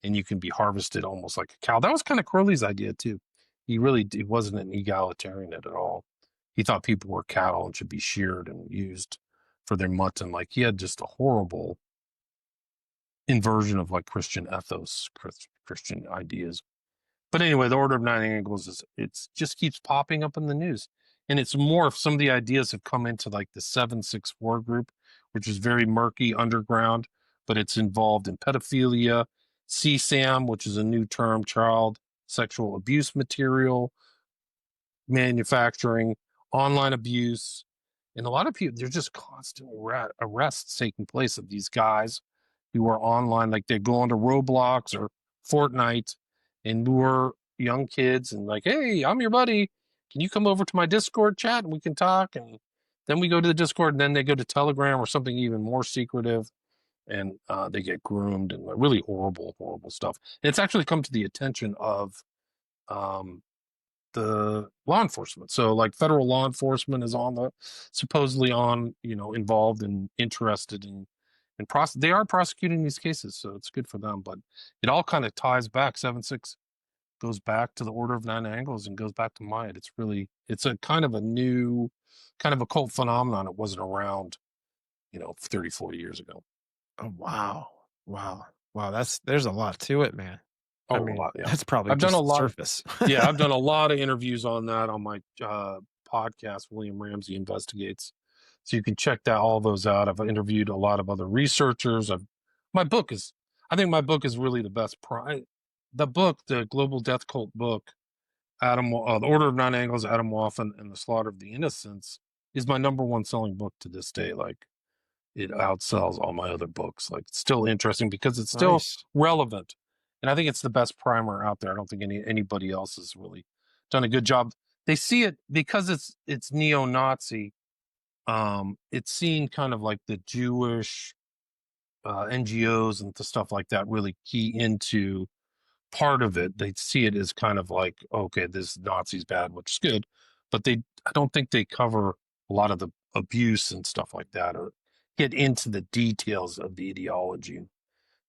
and you can be harvested almost like a cow. That was kind of Crowley's idea too. He wasn't an egalitarian at all. He thought people were cattle and should be sheared and used for their mutton. Like he had just a horrible inversion of like Christian ethos, Christian ideas. But anyway, the Order of Nine Angles it's just keeps popping up in the news. And it's more if some of the ideas have come into like the 764 group, which is very murky underground, but it's involved in pedophilia, CSAM, which is a new term, child sexual abuse material, manufacturing, online abuse. And a lot of people, there's just constant arrests taking place of these guys who are online, like they go onto Roblox or Fortnite and lure young kids and like, hey, I'm your buddy. Can you come over to my Discord chat and we can talk? And then we go to the Discord and then they go to Telegram or something even more secretive and they get groomed and really horrible, horrible stuff. And it's actually come to the attention of um, the law enforcement. So like federal law enforcement is supposedly involved and interested in they are prosecuting these cases, so it's good for them. But it all kind of ties back. 7-6 goes back to the Order of Nine Angles and goes back to Maya. It's a kind of a new kind of occult phenomenon. It wasn't around, 30, 40 years ago. Oh, wow. Wow. Wow. There's a lot to it, man. Oh, I mean, a lot, yeah. that's probably I've just done a the lot. surface. Yeah, I've done a lot of interviews on that on my podcast, William Ramsey Investigates. So you can check all those out. I've interviewed a lot of other researchers. I think my book is really the best. The book, the Global Death Cult book, The Order of Nine Angles, Adam Waffen, and the Slaughter of the Innocents, is my number one selling book to this day. Like it outsells all my other books. Like it's still interesting because it's still Nice. relevant. And I think it's the best primer out there. I don't think anybody else has really done a good job. They see it because it's neo-Nazi. It's seen kind of like the Jewish NGOs and the stuff like that really key into part of it. They see it as kind of like, okay, this Nazi's bad, which is good, but I don't think they cover a lot of the abuse and stuff like that, or get into the details of the ideology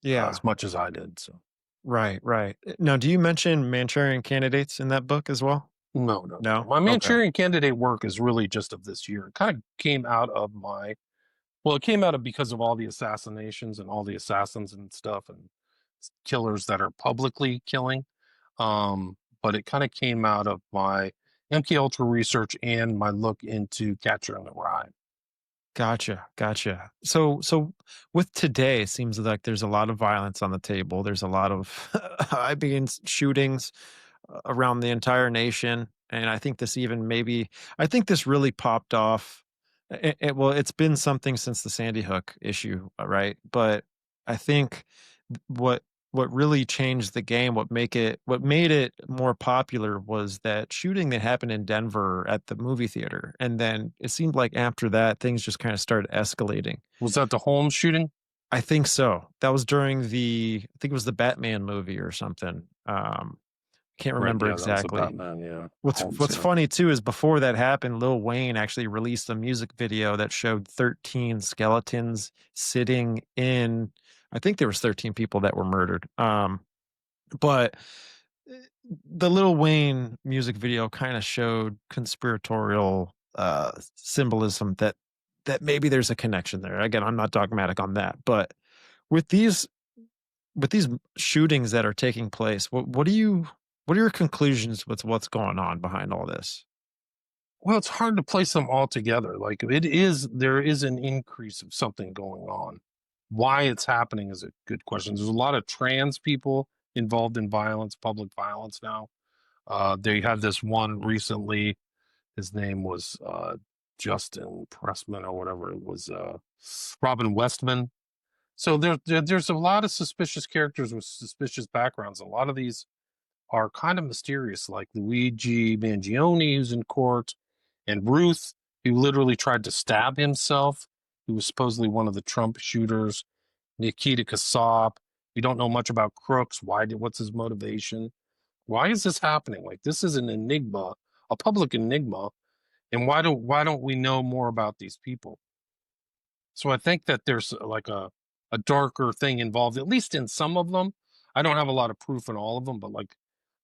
Yeah. as much as I did. So Right. Right. Now, do you mention Manchurian candidates in that book as well? no. No. My Okay. Manchurian candidate work is really just of this year. It kind of came out of it came out of because of all the assassinations and all the assassins and stuff and killers that are publicly killing. But it kind of came out of my MK Ultra research and my look into Catcher in the Rye. Gotcha. So with today, it seems like there's a lot of violence on the table. There's a lot of shootings around the entire nation. And I think I think this really popped off. Well, it's been something since the Sandy Hook issue, right? But I think what really changed the game, what made it more popular was that shooting that happened in Denver at the movie theater. And then it seemed like after that, things just kind of started escalating. Was that the Holmes shooting? I think so. That was during I think it was the Batman movie or something. Can't remember exactly. That was the Batman, yeah. What's funny too is before that happened, Lil Wayne actually released a music video that showed 13 skeletons sitting in. I think there was 13 people that were murdered. But the Lil Wayne music video kind of showed conspiratorial symbolism that maybe there's a connection there. Again, I'm not dogmatic on that, but with these shootings that are taking place, what are your conclusions with what's going on behind all this? Well, it's hard to place them all together. Like there is an increase of something going on. Why it's happening is a good question. There's a lot of trans people involved in violence, public violence now. They had this one recently his name was Justin Pressman or whatever it was, Robin Westman. So there's a lot of suspicious characters with suspicious backgrounds. A lot of these are kind of mysterious, like Luigi Mangione, who's in court, and Ruth, who literally tried to stab himself, who was supposedly one of the Trump shooters. Nikita Kasab. We don't know much about Crooks. What's his motivation? Why is this happening? Like, this is an enigma, a public enigma, and why don't we know more about these people? So I think that there's like a darker thing involved, at least in some of them. I don't have a lot of proof in all of them, but like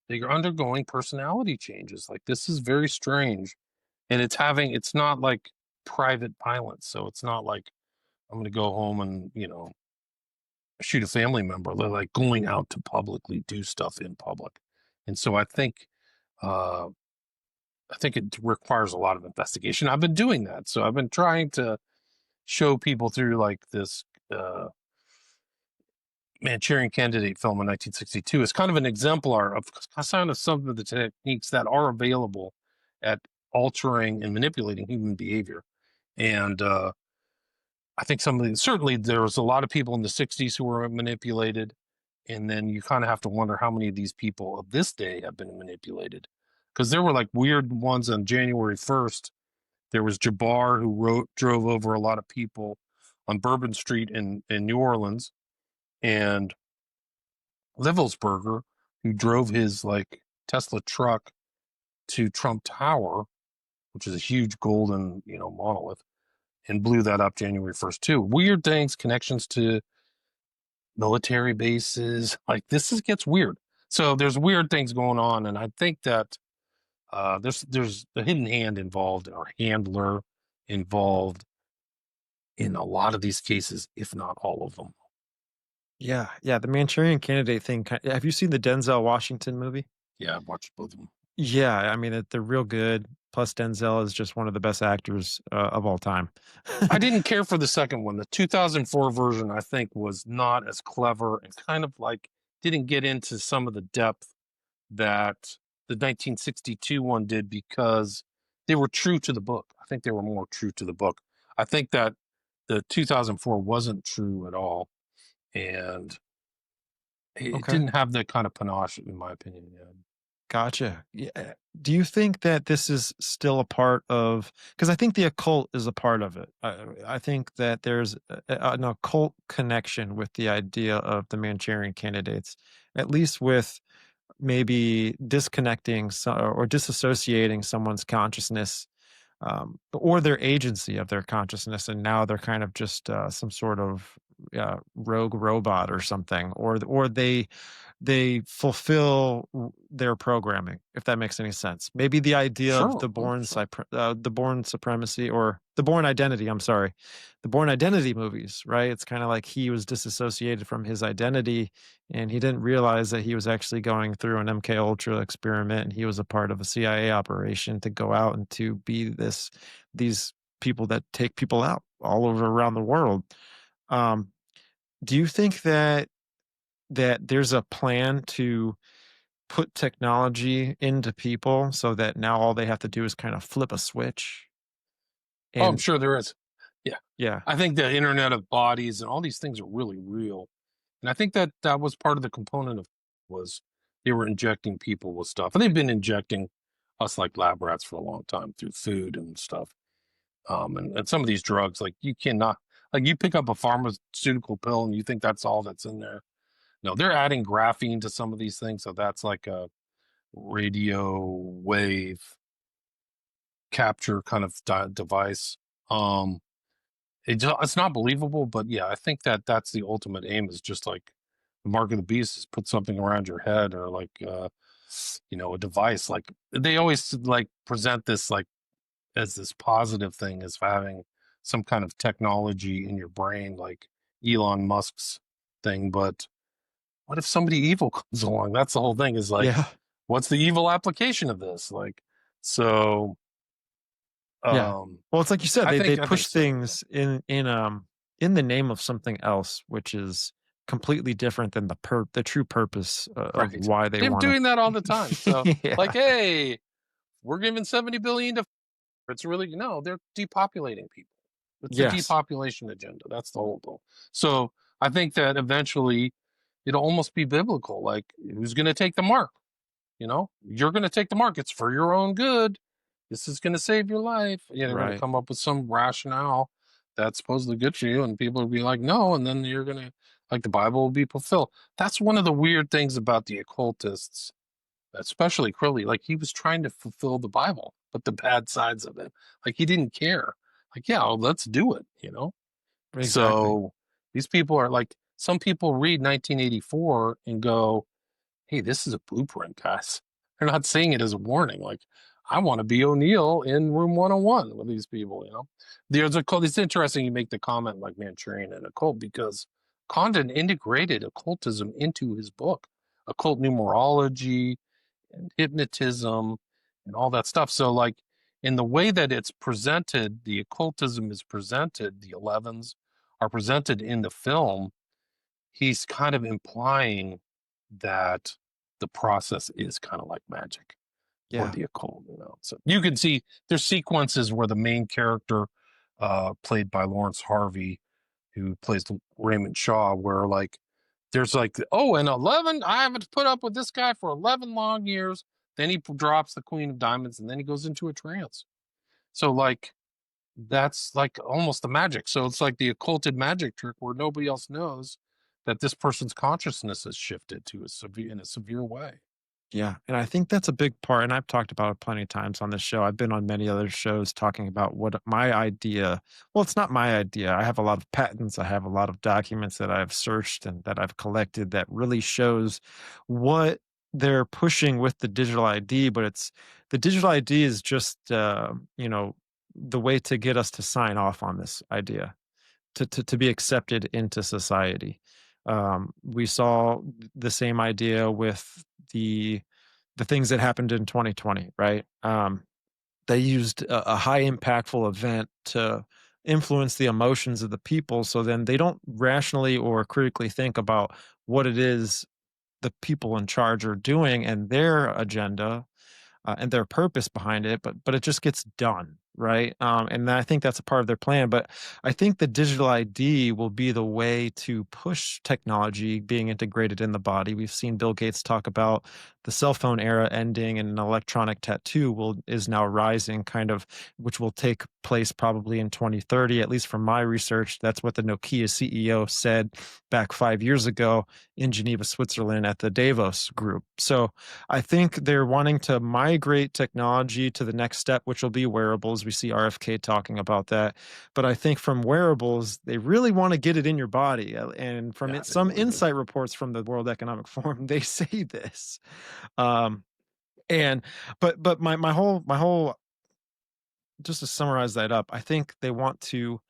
they are undergoing personality changes. Like, this is very strange, and it's not like private violence. So it's not like I'm going to go home and shoot a family member. They're like going out to publicly do stuff in public, and so uh, I think it requires a lot of investigation. I've been doing that, so I've been trying to show people through like this Manchurian Candidate film in 1962 is kind of an exemplar of kind of some of the techniques that are available at altering and manipulating human behavior. And I think certainly there was a lot of people in the 60s who were manipulated. And then you kind of have to wonder how many of these people of this day have been manipulated. Because there were like weird ones on January 1st. There was Jabbar who drove over a lot of people on Bourbon Street in New Orleans. And Livelsberger, who drove his like Tesla truck to Trump Tower, which is a huge golden, monolith, and blew that up January 1st too. Weird things, connections to military bases. Like, gets weird. So there's weird things going on, and I think that there's a hidden hand involved, or handler involved in a lot of these cases, if not all of them. Yeah, yeah. The Manchurian Candidate thing. Have you seen the Denzel Washington movie? Yeah, I've watched both of them. Yeah, I mean they're real good. Plus, Denzel is just one of the best actors of all time. I didn't care for the second one. The 2004 version, I think, was not as clever and kind of like didn't get into some of the depth that the 1962 one did, because they were true to the book. I think they were more true to the book. I think that the 2004 wasn't true at all, and it didn't have that kind of panache, in my opinion. Yeah. Gotcha. Yeah. Do you think that this is still a part of, because I think the occult is a part of it. I think that there's an occult connection with the idea of the Manchurian Candidates, at least with maybe disconnecting or disassociating someone's consciousness, or their agency of their consciousness, and now they're kind of just some sort of rogue robot or something, or they fulfill their programming, if that makes any sense. Maybe the idea of the born supremacy, or the born identity. I'm sorry, the born identity movies, right? It's kind of like he was disassociated from his identity, and he didn't realize that he was actually going through an MK Ultra experiment, and he was a part of a CIA operation to go out and to be these people that take people out all over around the world. Do you think that there's a plan to put technology into people, so that now all they have to do is kind of flip a switch? I'm sure there is. Yeah. Yeah. I think the Internet of Bodies and all these things are really real. And I think that was part of the component of was they were injecting people with stuff. And they've been injecting us like lab rats for a long time through food and stuff. And some of these drugs, like you cannot, like you pick up a pharmaceutical pill and you think that's all that's in there. No, they're adding graphene to some of these things. So that's like a radio wave capture kind of device. It's not believable, but yeah, I think that that's the ultimate aim, is just like the mark of the beast is put something around your head, or like, a device. Like they always like present this like as this positive thing, as having some kind of technology in your brain, like Elon Musk's thing. But what if somebody evil comes along? That's the whole thing, is like, what's the evil application of this? Like, so, Yeah. Well, it's like you said, they push things so, in the name of something else, which is completely different than the true purpose of why they're doing that all the time. So like, hey, we're giving $70 billion to It's really, no, they're depopulating people. It's a Yes. depopulation agenda. That's the whole goal. So I think that eventually it'll almost be biblical. Like, who's going to take the mark? You're going to take the mark. It's for your own good. This is going to save your life. They're going to Right. come up with some rationale that's supposedly good for you, and people will be like, no, and then you're going to, like, the Bible will be fulfilled. That's one of the weird things about the occultists, especially Crowley. Like, he was trying to fulfill the Bible, but the bad sides of it. Like, he didn't care. Like, yeah, well, let's do it. Exactly. So these people are like, some people read 1984 and go, hey, this is a blueprint, guys. They're not saying it as a warning. Like, I want to be O'Neill in room 101 with these people. There's a cult. It's interesting you make the comment like Manchurian and occult, because Condon integrated occultism into his book, occult numerology and hypnotism and all that stuff. So, like, in the way that it's presented, the occultism is presented, the 11s are presented in the film, he's kind of implying that the process is kind of like magic or Yeah. the occult. So you can see there's sequences where the main character, played by Lawrence Harvey, who plays Raymond Shaw, where like there's like, oh, and 11, I haven't put up with this guy for 11 long years. Then he drops the Queen of Diamonds, and then he goes into a trance. So like that's like almost the magic. So it's like the occulted magic trick where nobody else knows that this person's consciousness has shifted to in a severe way. Yeah. And I think that's a big part. And I've talked about it plenty of times on this show. I've been on many other shows talking about what my idea, well, it's not my idea. I have a lot of patents. I have a lot of documents that I've searched and that I've collected that really shows what they're pushing with the digital ID. But the digital ID is just, the way to get us to sign off on this idea, to be accepted into society. We saw the same idea with the things that happened in 2020, right? They used a high impactful event to influence the emotions of the people, so then they don't rationally or critically think about what it is the people in charge are doing and their agenda, and their purpose behind it, but it just gets done, right? And I think that's a part of their plan. But I think the digital ID will be the way to push technology being integrated in the body. We've seen Bill Gates talk about the cell phone era ending, and an electronic tattoo is now rising, kind of, which will take place probably in 2030. At least from my research, that's what the Nokia CEO said back 5 years ago in Geneva, Switzerland, at the Davos group. So I think they're wanting to migrate technology to the next step, which will be wearables. We see RFK talking about that. But I think from wearables, they really want to get it in your body. And from Yeah, they some really do. insight reports from the World Economic Forum, they say this. Um, and but my whole just to summarize that up, I think they want to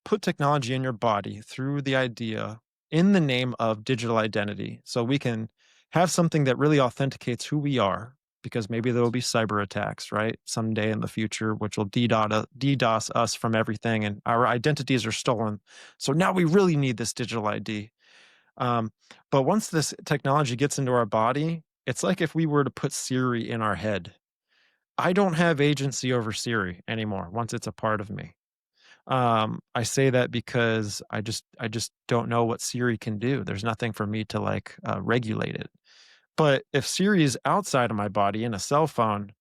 put technology in your body through the idea in the name of digital identity. So we can have something that really authenticates who we are, because maybe there will be cyber attacks, right? Someday in the future, which will DDoS us from everything, and our identities are stolen. So now we really need this digital ID. Um, but once this technology gets into our body, it's like if we were to put Siri in our head. I don't have agency over Siri anymore once it's a part of me. I say that because I just don't know what Siri can do. There's nothing for me to like regulate it. But if Siri is outside of my body in a cell phone,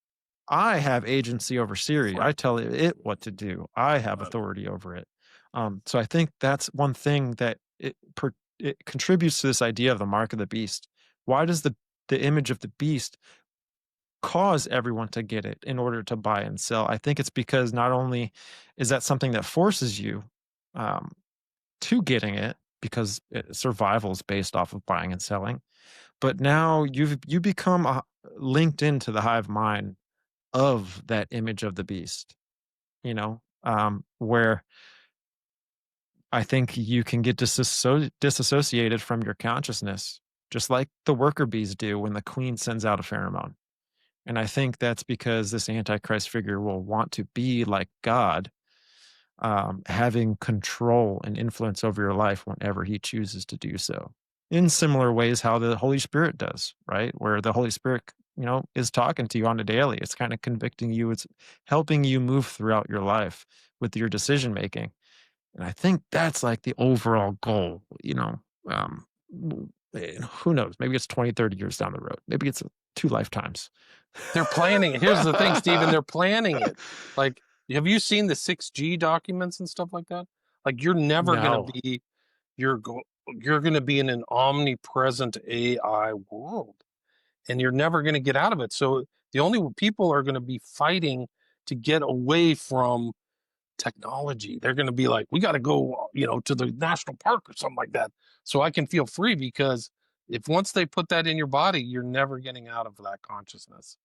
I have agency over Siri. Right. I tell it what to do. I have Right. authority over it. So I think that's one thing that it contributes to this idea of the mark of the beast. Why does the image of the beast cause everyone to get it in order to buy and sell? I think it's because not only is that something that forces you um, to getting it, because survival is based off of buying and selling, but now you become linked into the hive mind of that image of the beast. Where I think you can get disassociated from your consciousness, just like the worker bees do when the queen sends out a pheromone. And I think that's because this Antichrist figure will want to be like God, having control and influence over your life whenever he chooses to do so. In similar ways, how the Holy Spirit does, right? Where the Holy Spirit is talking to you on a daily. It's kind of convicting you. It's helping you move throughout your life with your decision making. And I think that's like the overall goal, who knows? Maybe it's 20, 30 years down the road. Maybe it's 2 lifetimes. They're planning it. Here's the thing, Stephen, they're planning it. Like, have you seen the 6G documents and stuff like that? Like, you're never going No. to be, you're going to be in an omnipresent AI world, and you're never going to get out of it. So the only people are going to be fighting to get away from technology. They're going to be like, we got to go, to the national park or something like that, so I can feel free. Because if once they put that in your body, you're never getting out of that consciousness.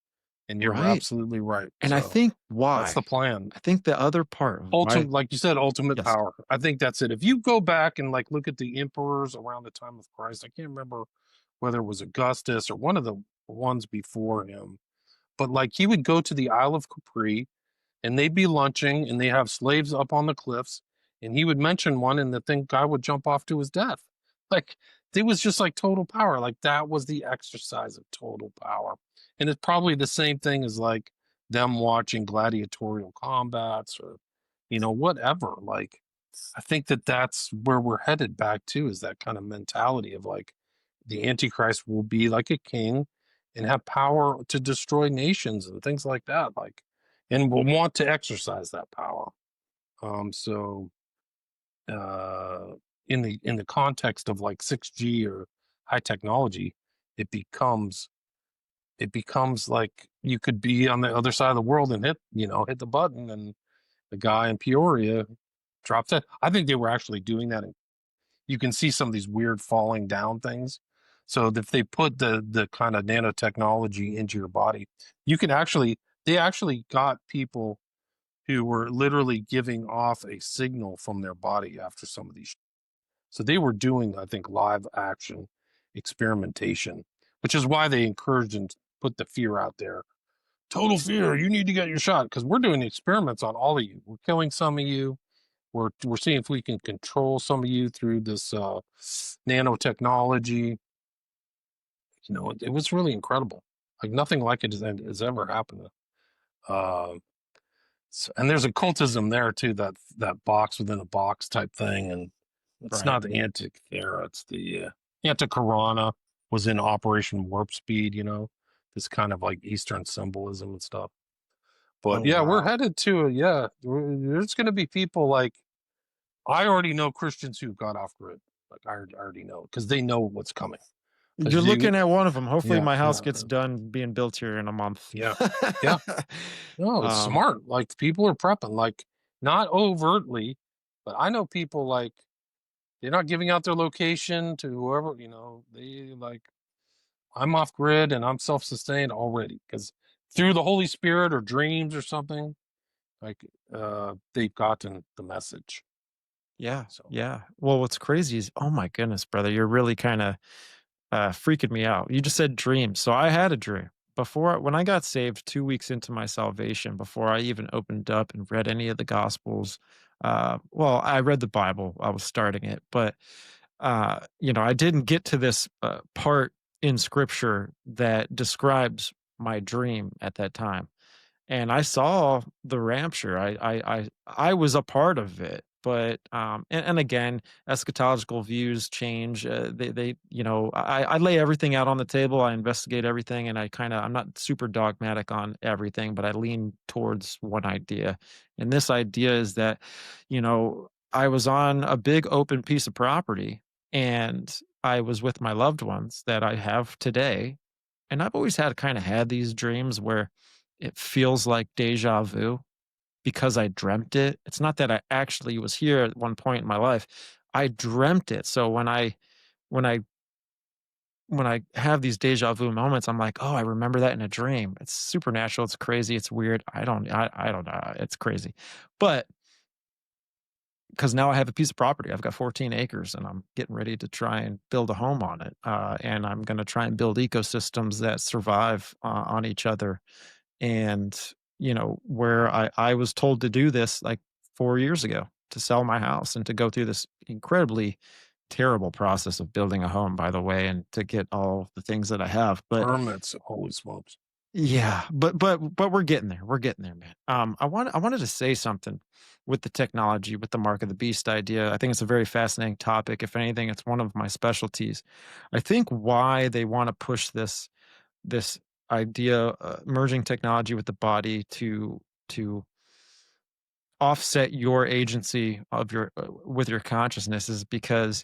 And you're Right. absolutely right. And I So think that's the why? plan. I think the other part of why. Ultimate, like you said, ultimate Yes. power. I think that's it. If you go back and like look at the emperors around the time of Christ, I can't remember whether it was Augustus or one of the ones before him, but like he would go to the Isle of Capri and they'd be lunching and they have slaves up on the cliffs, and he would mention one and the thing guy would jump off to his death. Like, it was just like total power. Like, that was the exercise of total power. And it's probably the same thing as like them watching gladiatorial combats or whatever. Like, I think that that's where we're headed back to, is that kind of mentality of like the Antichrist will be like a king and have power to destroy nations and things like that. Like, and will want to exercise that power. So in the context of like 6G or high technology, it becomes like you could be on the other side of the world and hit the button, and the guy in Peoria drops it. I think they were actually doing that. You can see some of these weird falling down things. So if they put the kind of nanotechnology into your body, you can they actually got people who were literally giving off a signal from their body after some of these. So they were doing, I think, live action experimentation, which is why they encouraged and put the fear out there. Total fear, you need to get your shot, because we're doing experiments on all of you. We're killing some of you. We're seeing if we can control some of you through this nanotechnology. It was really incredible. Like, nothing like it has ever happened. And there's occultism there too, that box within a box type thing, and it's Right. not the Antikythera, it's the Anticorona was in Operation Warp Speed. This kind of like Eastern symbolism and stuff. But Oh, yeah, we're wow. headed to there's going to be people like, I already know Christians who got off grid. Like, I already know, because they know what's coming. You're looking at one of them. Hopefully Yeah, my house yeah, gets done being built here in a month. yeah, yeah. No, it's Um, smart. Like, people are prepping, like, not overtly, but I know people like, they're not giving out their location to whoever, they like, I'm off grid and I'm self-sustained already, because through the Holy Spirit or dreams or something, like, they've gotten the message. yeah, So yeah. Well, what's crazy is, oh my goodness, brother, you're really kind of freaking me out. You just said dream. So I had a dream when I got saved 2 weeks into my salvation, before I even opened up and read any of the gospels. Well, I read the Bible. I was starting it, but I didn't get to this part in scripture that describes my dream at that time. And I saw the rapture. I was a part of it, but and again, eschatological views change. I lay everything out on the table. I investigate everything, and I'm not super dogmatic on everything, but I lean towards one idea. And this idea is that, I was on a big open piece of property, and I was with my loved ones that I have today, and I've always had these dreams where it feels like deja vu because I dreamt it. It's not that I actually was here at one point in my life. I dreamt it. So when I when I have these deja vu moments, I'm like, oh, I remember that in a dream. It's supernatural. It's crazy. It's weird. I don't know. It's crazy. But because now I have a piece of property. I've got 14 acres and I'm getting ready to try and build a home on it. And I'm going to try and build ecosystems that survive on each other. And, where I was told to do this like 4 years ago, to sell my house and to go through this incredibly terrible process of building a home, by the way, and to get all the things that I have. But Permits, holy smokes. yeah, but we're getting there. We're getting there, man. I wanted to say something with the technology, with the mark of the beast idea. I think it's a very fascinating topic. If anything, it's one of my specialties. I think why they want to push this idea, merging technology with the body to offset your agency of your with your consciousness is because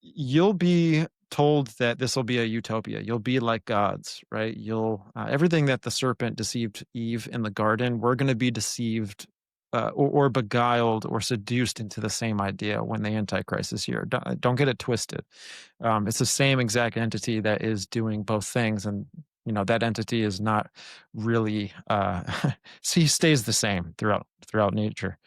you'll be told that this will be a utopia. You'll be like gods, right? You'll everything that the serpent deceived Eve in the garden, we're going to be deceived or beguiled or seduced into the same idea when the Antichrist is here. Don't get it twisted. It's the same exact entity that is doing both things, and that entity is not really. He stays the same throughout nature.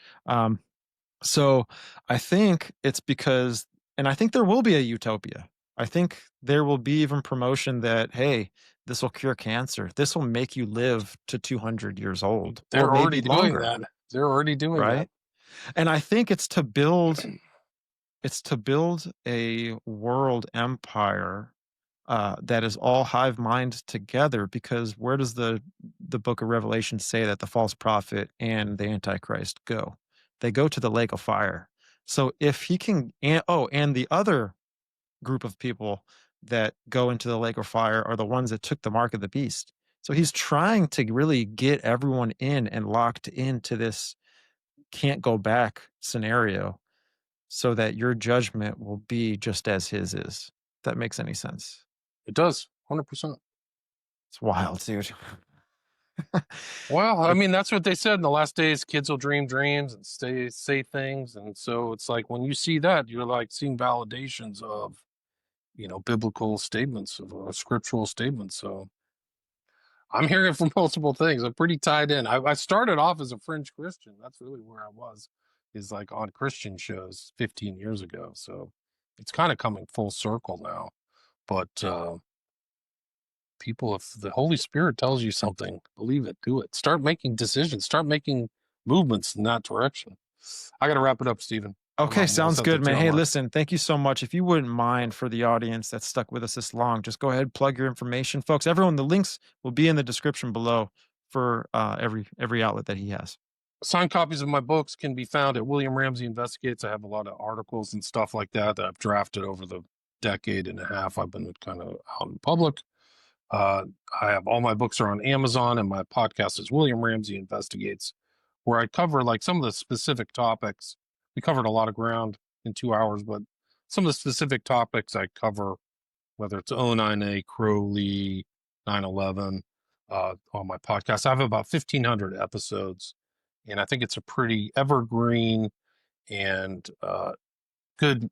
So I think it's because, and I think there will be a utopia. I think there will be even promotion that, hey, this will cure cancer. This will make you live to 200 years old or They're maybe already doing longer, that. They're already doing right? that. And I think it's to build a world empire that is all hive mind together, because where does the book of Revelation say that the false prophet and the Antichrist go? They go to the lake of fire. So if he can, and the other group of people that go into the lake of fire are the ones that took the mark of the beast. So he's trying to really get everyone in and locked into this can't go back scenario so that your judgment will be just as his is. If that makes any sense. It does, 100%. It's wild, dude. Well, I But mean, that's what they said in the last days. Kids will dream dreams and say things, and so it's like when you see that, you're like seeing validations of biblical statements, of scriptural statements. So I'm hearing from multiple things. I'm pretty tied in. I started off as a fringe Christian. That's really where I was, is like on Christian shows 15 years ago. So it's kind of coming full circle now. But people, if the Holy Spirit tells you something, believe it, do it. Start making decisions, start making movements in that direction. I got to wrap it up, Stephen. I'm okay, almost sounds at the good, man. 2 hour Hey, mark. listen, thank you so much. If you wouldn't mind, for the audience that's stuck with us this long, just go ahead, plug your information, folks. Everyone, the links will be in the description below for every outlet that he has. Signed copies of my books can be found at William Ramsey Investigates. I have a lot of articles and stuff like that I've drafted over the decade and a half I've been kind of out in public. I have all my books are on Amazon, and my podcast is William Ramsey Investigates, where I cover like some of the specific topics. We covered a lot of ground in 2 hours, but some of the specific topics I cover, whether it's 09A, Crowley, 9/11, on my podcast. I have about 1,500 episodes, and I think it's a pretty evergreen and good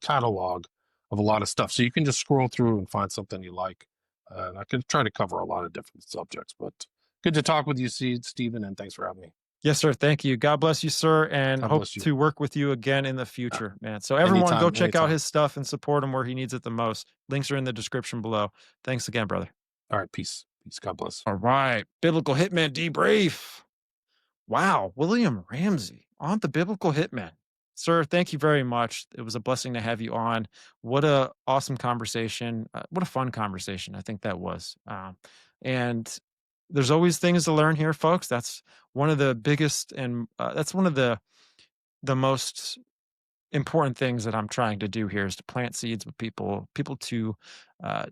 catalog of a lot of stuff. So you can just scroll through and find something you like. And I could try to cover a lot of different subjects, but good to talk with you, Stephen, and thanks for having me. Yes, sir. Thank you. God bless you, sir, and God hope bless you. to work with you again in the future, man. So everyone, go Anytime, check out anytime. his stuff and support him where he needs it the most. Links are in the description below. Thanks again, brother. All right, peace. Peace. God bless. All right. Biblical Hitman debrief. Wow. William Ramsey on the Biblical Hitman. Sir, thank you very much. It was a blessing to have you on. What a awesome conversation. What a fun conversation. I think that was. And there's always things to learn here, folks. That's one of the biggest, and that's one of the most important things that I'm trying to do here, is to plant seeds with people to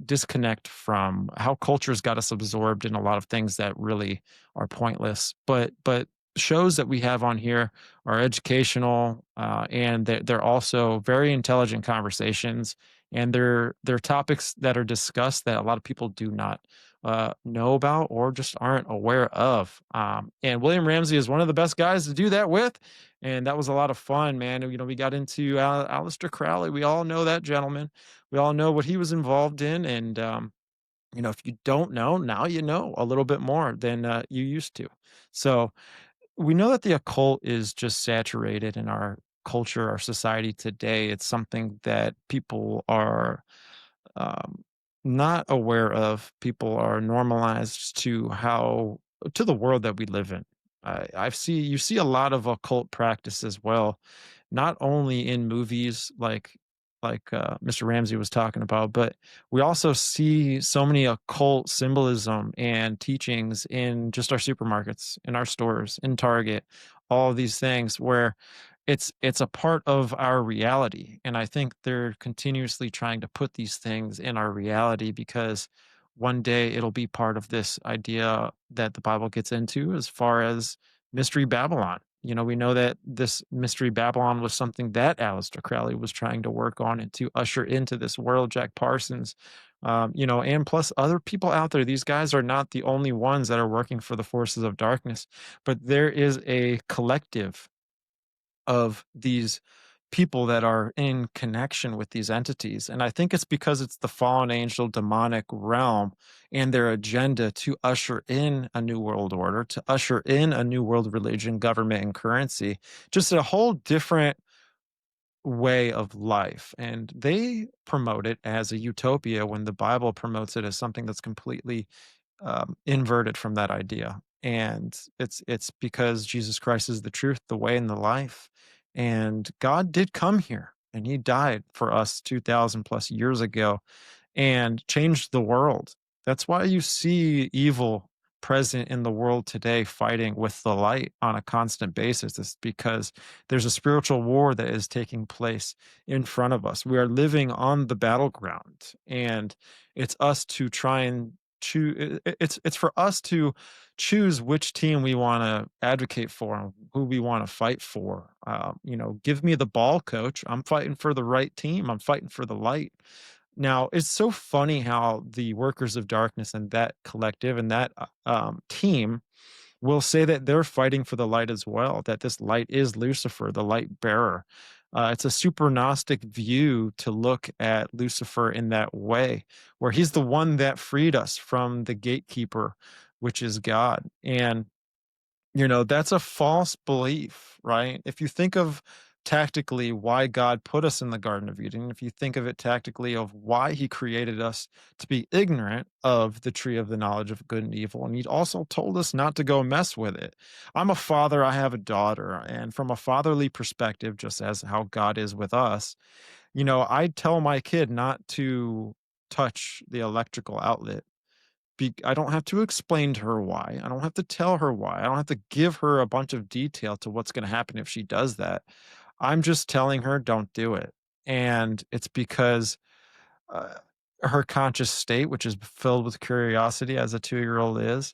disconnect from how culture's got us absorbed in a lot of things that really are pointless. But shows that we have on here are educational, and they're also very intelligent conversations, and they're topics that are discussed that a lot of people do not know about or just aren't aware of. And William Ramsey is one of the best guys to do that with. And that was a lot of fun, man. We got into Aleister Crowley. We all know that gentleman. We all know what he was involved in. And, if you don't know, now you know a little bit more than you used to. So we know that the occult is just saturated in our culture, our society today. It's something that people are um, not aware of. People are normalized to the world that we live in. You see a lot of occult practice as well, not only in movies like Mr. Ramsey was talking about, but we also see so many occult symbolism and teachings in just our supermarkets, in our stores, in Target, all of these things where it's a part of our reality. And I think they're continuously trying to put these things in our reality because one day it'll be part of this idea that the Bible gets into as far as Mystery Babylon. You know, we know that this Mystery Babylon was something that Aleister Crowley was trying to work on and to usher into this world, Jack Parsons, and plus other people out there. These guys are not the only ones that are working for the forces of darkness, but there is a collective of these people that are in connection with these entities. And I think it's because it's the fallen angel demonic realm and their agenda to usher in a new world order, to usher in a new world religion, government, and currency, just a whole different way of life. And they promote it as a utopia when the Bible promotes it as something that's completely inverted from that idea. And it's because Jesus Christ is the truth, the way, and the life. And God did come here and he died for us 2000 plus years ago and changed the world. That's why you see evil present in the world today fighting with the light on a constant basis. It's because there's a spiritual war that is taking place in front of us. We are living on the battleground, and it's us to try and choose. It's for us to choose which team we want to advocate for and who we want to fight for. Give me the ball, coach. I'm fighting for the right team. I'm fighting for the light. Now, it's so funny how the workers of darkness and that collective and that team will say that they're fighting for the light as well, that this light is Lucifer, the light bearer. It's a super Gnostic view to look at Lucifer in that way, where he's the one that freed us from the gatekeeper, which is God. And that's a false belief, right? If you think of tactically why God put us in the Garden of Eden, if you think of it tactically of why he created us to be ignorant of the tree of the knowledge of good and evil, and he also told us not to go mess with it. I'm a father, I have a daughter, and from a fatherly perspective, just as how God is with us, I tell my kid not to touch the electrical outlet. I don't have to explain to her why. I don't have to tell her why. I don't have to give her a bunch of detail to what's going to happen if she does that. I'm just telling her, don't do it. And it's because uh, her conscious state, which is filled with curiosity as a 2-year-old is,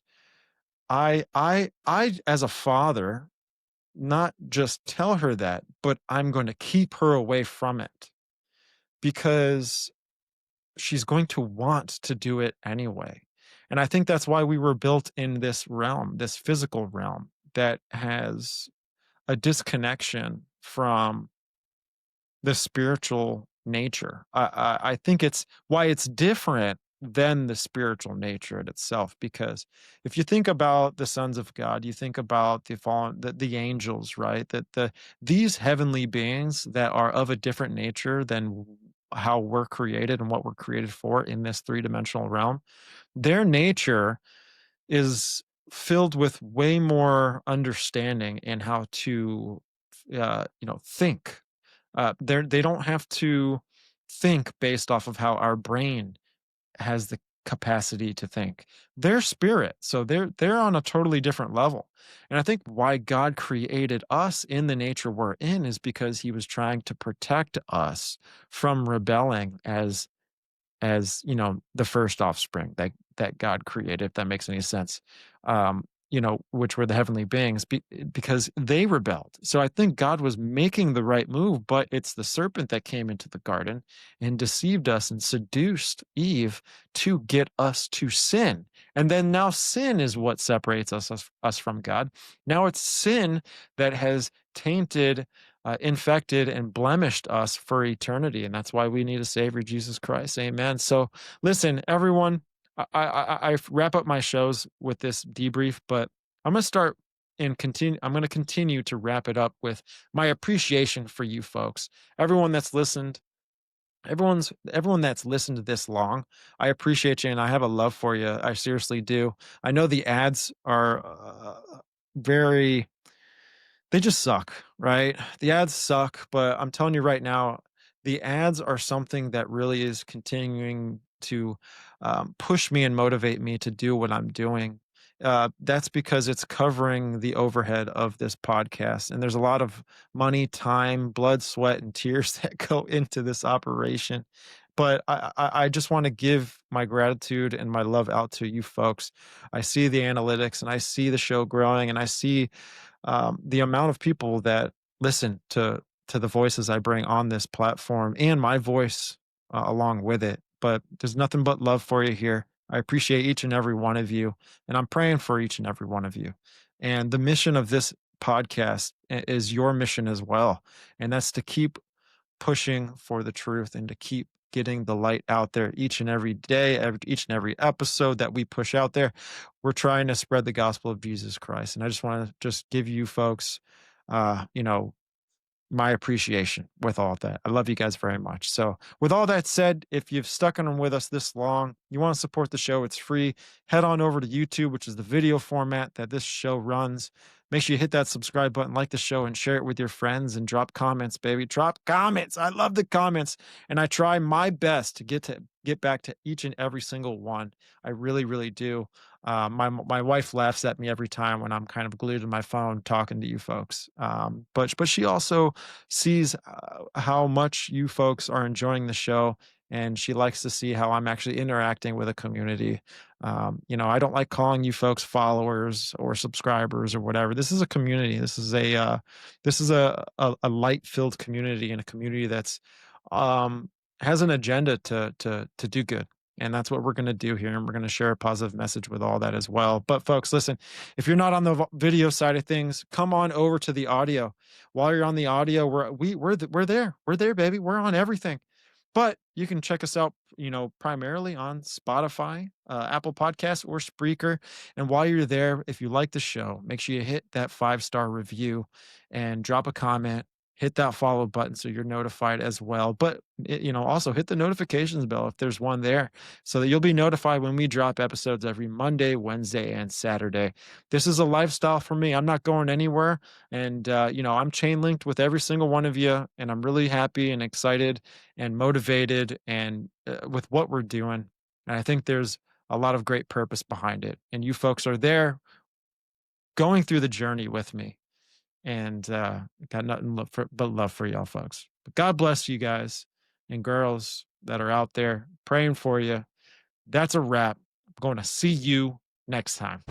as a father, not just tell her that, but I'm going to keep her away from it because she's going to want to do it anyway. And I think that's why we were built in this realm, this physical realm that has a disconnection from the spiritual nature. I think it's why it's different than the spiritual nature in itself. Because if you think about the sons of God, you think about the fallen, the angels, right? These heavenly beings that are of a different nature than how we're created and what we're created for in this three-dimensional realm, their nature is filled with way more understanding in how to think. They don't have to think based off of how our brain has the capacity to think. They're spirit, so they're on a totally different level. And I think why God created us in the nature we're in is because he was trying to protect us from rebelling as the first offspring that God created, if that makes any sense. Which were the heavenly beings, because they rebelled. So I think God was making the right move, but it's the serpent that came into the garden and deceived us and seduced Eve to get us to sin. And then now sin is what separates us from God. Now it's sin that has tainted, infected, and blemished us for eternity. And that's why we need a Savior, Jesus Christ. Amen. So listen, everyone, I wrap up my shows with this debrief, but I'm going to start and continue. I'm going to continue to wrap it up with my appreciation for you folks, everyone that's listened, everyone that's listened to this long. I appreciate you, and I have a love for you. I seriously do. I know the ads are they just suck, right? The ads suck, but I'm telling you right now, The ads are something that really is continuing to push me and motivate me to do what I'm doing. That's because it's covering the overhead of this podcast. And there's a lot of money, time, blood, sweat, and tears that go into this operation. But I just want to give my gratitude and my love out to you folks. I see the analytics and I see the show growing, and I see the amount of people that listen to the voices I bring on this platform and my voice along with it. But there's nothing but love for you here. I appreciate each and every one of you, and I'm praying for each and every one of you. And the mission of this podcast is your mission as well, and that's to keep pushing for the truth and to keep getting the light out there each and every day, each and every episode that we push out there. We're trying to spread the gospel of Jesus Christ. And I just want to just give you folks, you know, my appreciation with all of that. I love you guys very much. So, with all that said, if you've stuck on with us this long, you want to support the show, it's free. Head on over to YouTube, which is the video format that this show runs. Make sure you hit that subscribe button, like the show, and share it with your friends, and drop comments, baby. Drop comments. I love the comments, and I try my best to get back to each and every single one. I really, really do. My wife laughs at me every time when I'm kind of glued to my phone talking to you folks. But she also sees how much you folks are enjoying the show, and she likes to see how I'm actually interacting with a community. I don't like calling you folks followers or subscribers or whatever. This is a community. This is a light-filled community, and a community that's has an agenda to do good. And that's what we're going to do here. And we're going to share a positive message with all that as well. But folks, listen, if you're not on the video side of things, come on over to the audio. While you're on the audio, we're there. We're there, baby. We're on everything. But you can check us out, primarily on Spotify, Apple Podcasts, or Spreaker. And while you're there, if you like the show, make sure you hit that 5-star review and drop a comment. Hit that follow button so you're notified as well. But also hit the notifications bell if there's one there, so that you'll be notified when we drop episodes every Monday, Wednesday, and Saturday. This is a lifestyle for me. I'm not going anywhere, and I'm chain linked with every single one of you, and I'm really happy and excited and motivated and with what we're doing. And I think there's a lot of great purpose behind it, and you folks are there going through the journey with me. And got nothing but love for y'all folks. But God bless you guys and girls that are out there praying for you. That's a wrap. I'm going to see you next time.